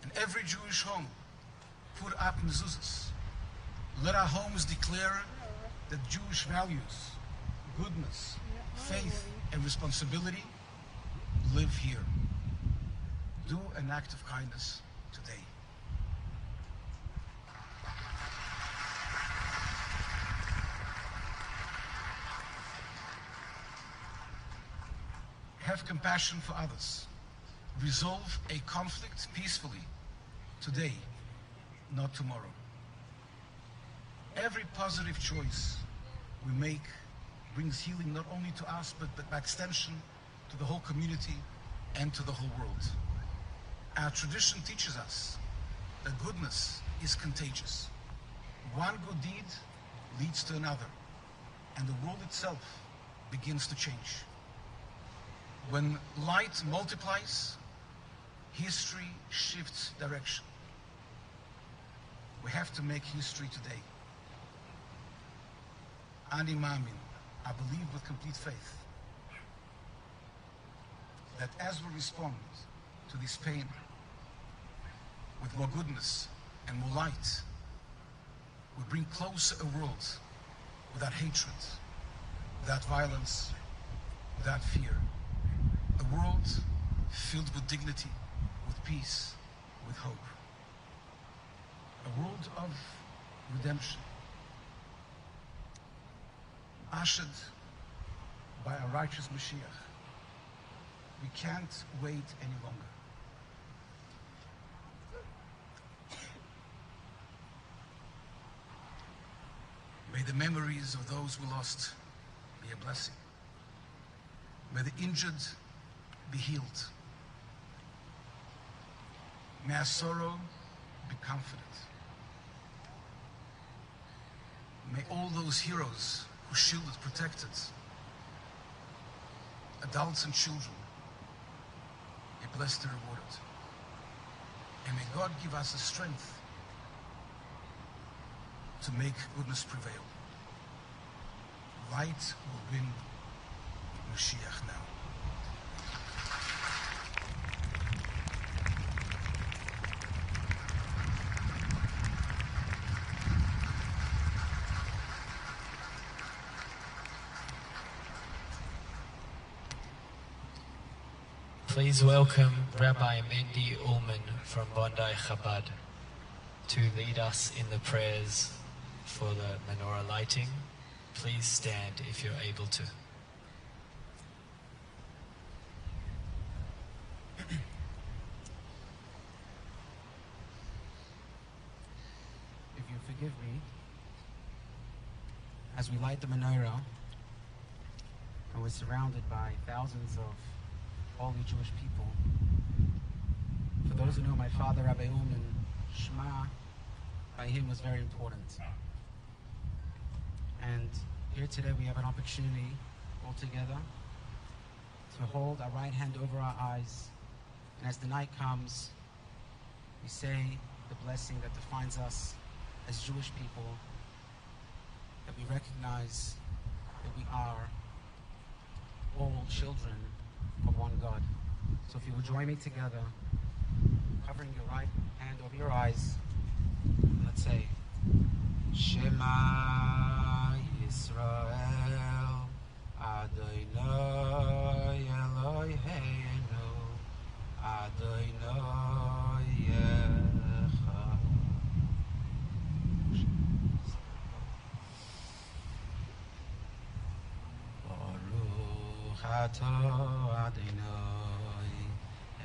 In every Jewish home, put up mezuzahs. Let our homes declare that Jewish values, goodness, faith, and responsibility live here. Do an act of kindness today. Have compassion for others. Resolve a conflict peacefully today, not tomorrow. Every positive choice we make brings healing not only to us, but by extension to the whole community and to the whole world. Our tradition teaches us that goodness is contagious. One good deed leads to another, and the world itself begins to change. When light multiplies, history shifts direction. We have to make history today. Ani Ma'amin, I believe with complete faith that as we respond to this pain with more goodness and more light, we bring closer a world without hatred, without violence, without fear. A world filled with dignity, with peace, with hope. A world of redemption, ushered by a righteous Mashiach. We can't wait any longer. May the memories of those we lost be a blessing. May the injured be healed. May our sorrow be comforted. May all those heroes who shielded, protected, adults and children, be blessed and rewarded. And may God give us the strength to make goodness prevail. Light will win Mashiach now. Please welcome Rabbi Mendy Ullman from Bondi Chabad to lead us in the prayers for the menorah lighting. Please stand if you're able to. If you forgive me, as we light the menorah, and we're surrounded by thousands of holy Jewish people. For those who know my father, Rabbi Ullman, Shema, by him was very important. And here today we have an opportunity all together to hold our right hand over our eyes. And as the night comes, we say the blessing that defines us as Jewish people, that we recognize that we are all children of one God. So if you will join me together, covering your right hand over your eyes, let's say, Shema Yisrael, Adonai Eloheinu, Adonai Echad. Baruch Ato Adonai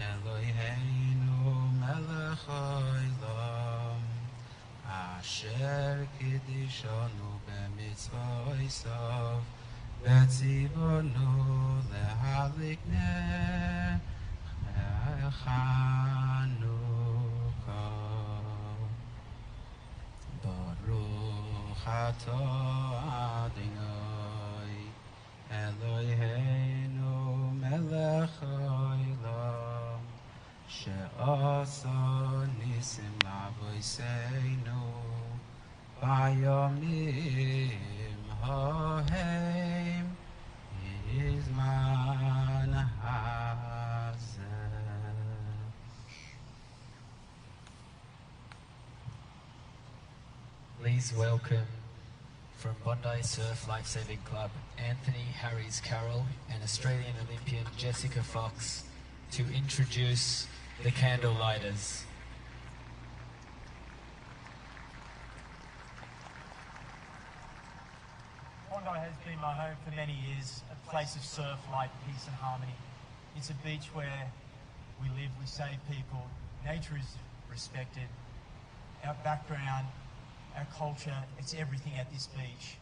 Eloheinu melech haolam Asher kiddushanu b'mitzvosav v'tzivonu lehadlik ner Chanukah Baruch atah Adonai Eloheinu melech haolam she'asa nisim la'avoseinu b'yomim ha'hem izman hazeh. Please welcome from Bondi Surf Lifesaving Club, Anthony Harries Carroll and Australian Olympian Jessica Fox to introduce the candle lighters. Bondi has been my home for many years, a place of surf, light, peace and harmony. It's a beach where we live, we save people, nature is respected, our background, our culture, it's everything at this beach.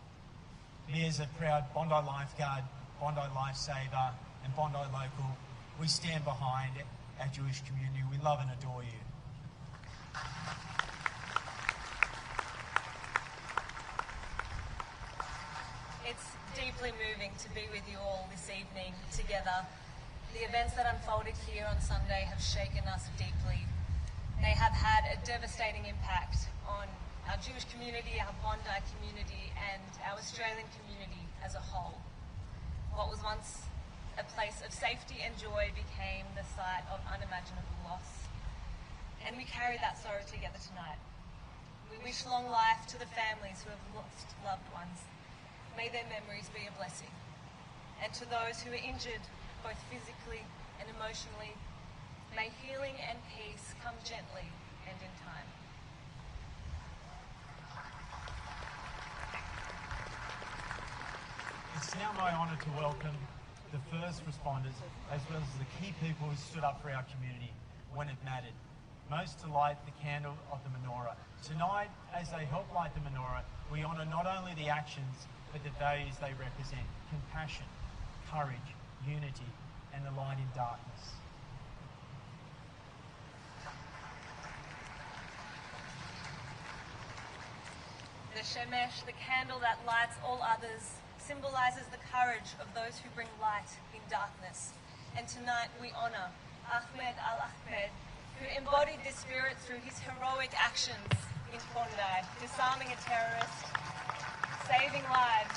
Me as a proud Bondi lifeguard, Bondi lifesaver and Bondi local, we stand behind our Jewish community. We love and adore you. It's deeply moving to be with you all this evening together. The events that unfolded here on Sunday have shaken us deeply. They have had a devastating impact on our Jewish community, our Bondi community, and our Australian community as a whole. What was once a place of safety and joy became the site of unimaginable loss. And we carry that sorrow together tonight. We wish long life to the families who have lost loved ones. May their memories be a blessing. And to those who are injured, both physically and emotionally, may healing and peace come gently and in time. It's now my honour to welcome the first responders, as well as the key people who stood up for our community when it mattered, most to light the candle of the menorah. Tonight, as they help light the menorah, we honour not only the actions, but the values they represent: compassion, courage, unity, and the light in darkness. The Shemesh, the candle that lights all others, symbolises the courage of those who bring light in darkness. And tonight we honour Ahmed Al-Ahmed, who embodied this spirit through his heroic actions in Bondi, disarming a terrorist, saving lives,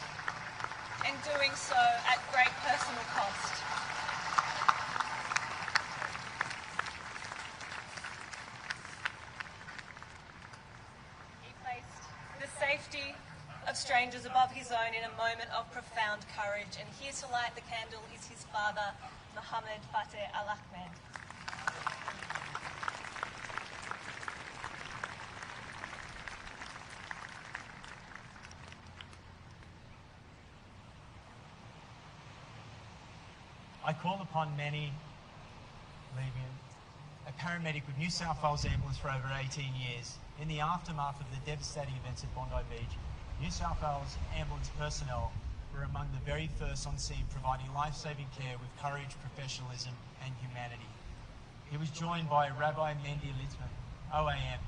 and doing so at great personal cost. He placed the safety of strangers above his own in a moment of profound courage, and here to light the candle is his father, Mohammed Fateh Al-Ahmed. I call upon many, leaving a paramedic with New South Wales Ambulance for over 18 years. In the aftermath of the devastating events at Bondi Beach, New South Wales Ambulance personnel were among the very first on scene, providing life-saving care with courage, professionalism and humanity. He was joined by Rabbi Mendy Litzman, OAM,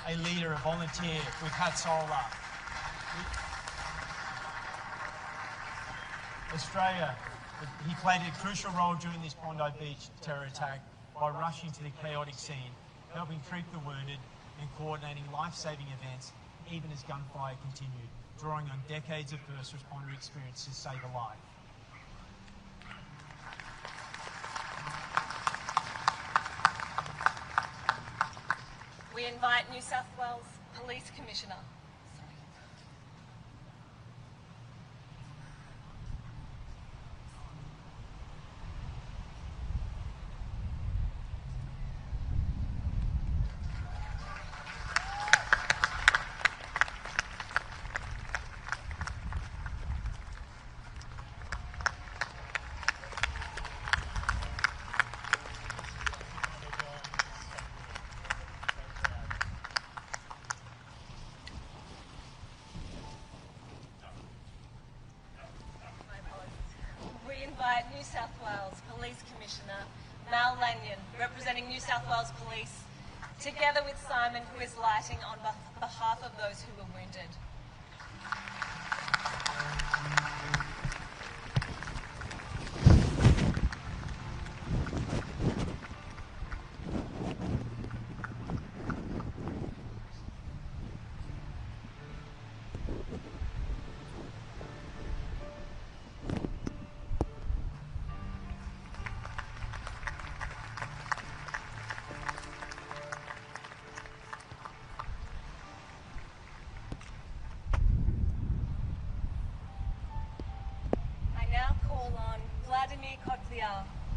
a leader, a volunteer with Hatzolah. Australia, he played a crucial role during this Bondi Beach terror attack by rushing to the chaotic scene, helping treat the wounded and coordinating life-saving events even as gunfire continued, drawing on decades of first responder experience to save a life. We invite New South Wales Police Commissioner. invite New South Wales Police Commissioner Mal Lanyon, representing New South Wales Police, together with Simon, who is lighting on behalf of those who were wounded.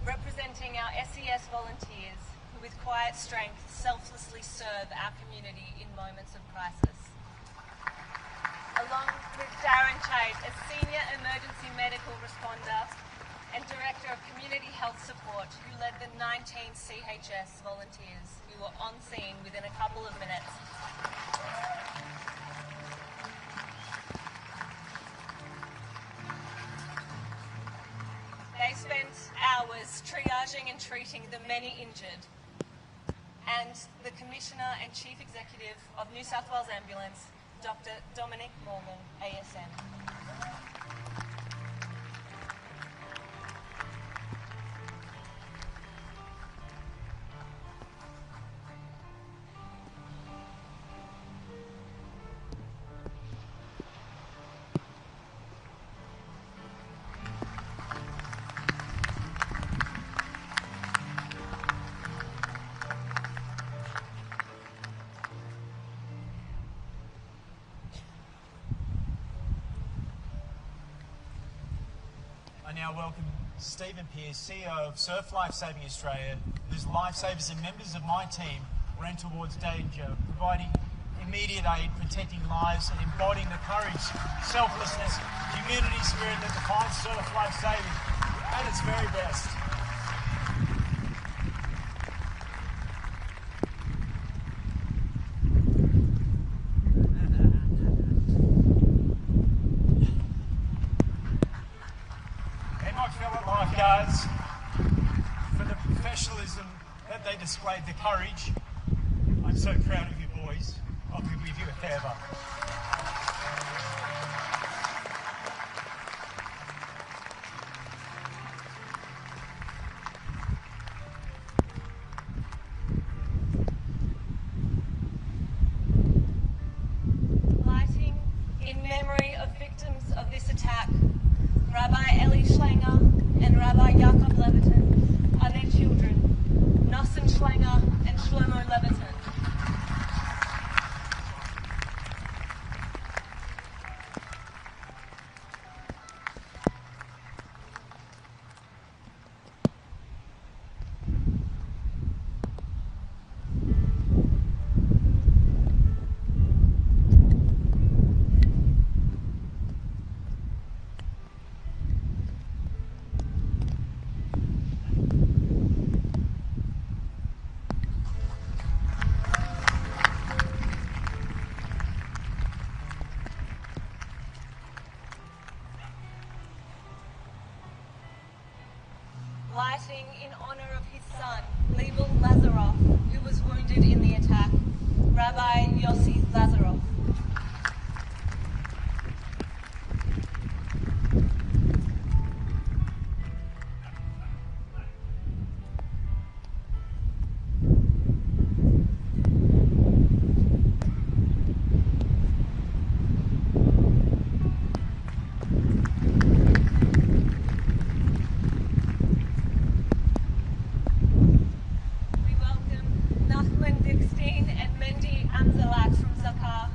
Representing our SES volunteers who with quiet strength selflessly serve our community in moments of crisis. Along with Darren Chait, a senior emergency medical responder and Director of Community Health Support, who led the 19 CHS volunteers who were on scene within a couple of minutes. They spent hours triaging and treating the many injured, and the Commissioner and Chief Executive of New South Wales Ambulance, Dr. Dominic Morgan, ASN. I now welcome Stephen Pearce, CEO of Surf Life Saving Australia, whose lifesavers and members of my team ran towards danger, providing immediate aid, protecting lives and embodying the courage, selflessness, community spirit that defines surf life saving at its very best. For the professionalism that they displayed, the courage. I'm so proud of you boys. I'll be with you if ever. Lighting in memory of victims of this attack, Rabbi Eli Schlanger and Rabbi Jacob Leviton are their children, Nosson Schlanger and Shlomo Leviton. Lighting in honor of his son, Leibel Lazarov, who was wounded in the attack, Rabbi Yossi Lazarov. Nachman Dickstein and Mendy Amzalak from Zakar,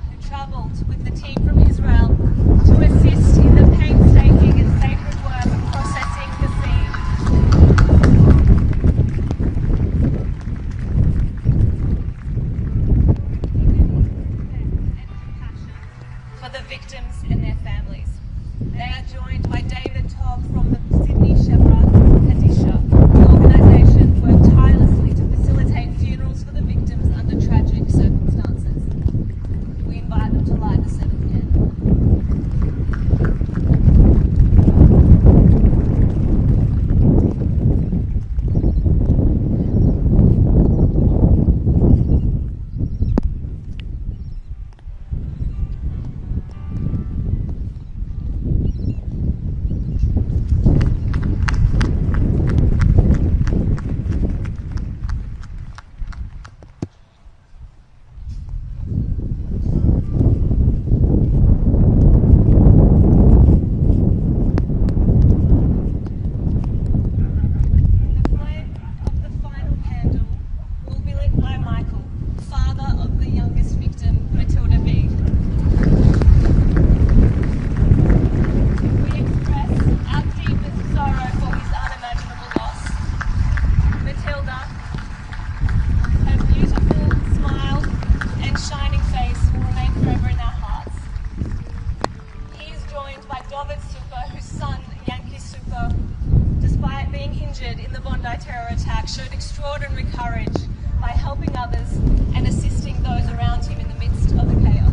terror attack showed extraordinary courage by helping others and assisting those around him in the midst of the chaos.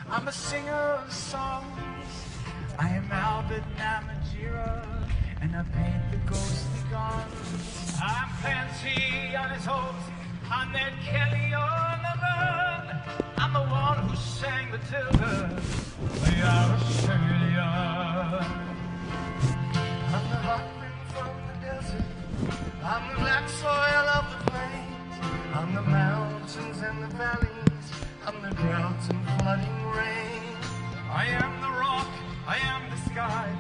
I'm a singer of songs. I am Albert Namatjira, and I paint the ghostly guns. I'm Fancy on his hopes, I'm Ned Kelly on the run. I'm the one who sang Matilda, we are Australia. I'm the hot wind from the desert, I'm the black soil of the plains, I'm the mountains and the valleys, I'm the droughts and flooding rain. I am the rock, I am the sky,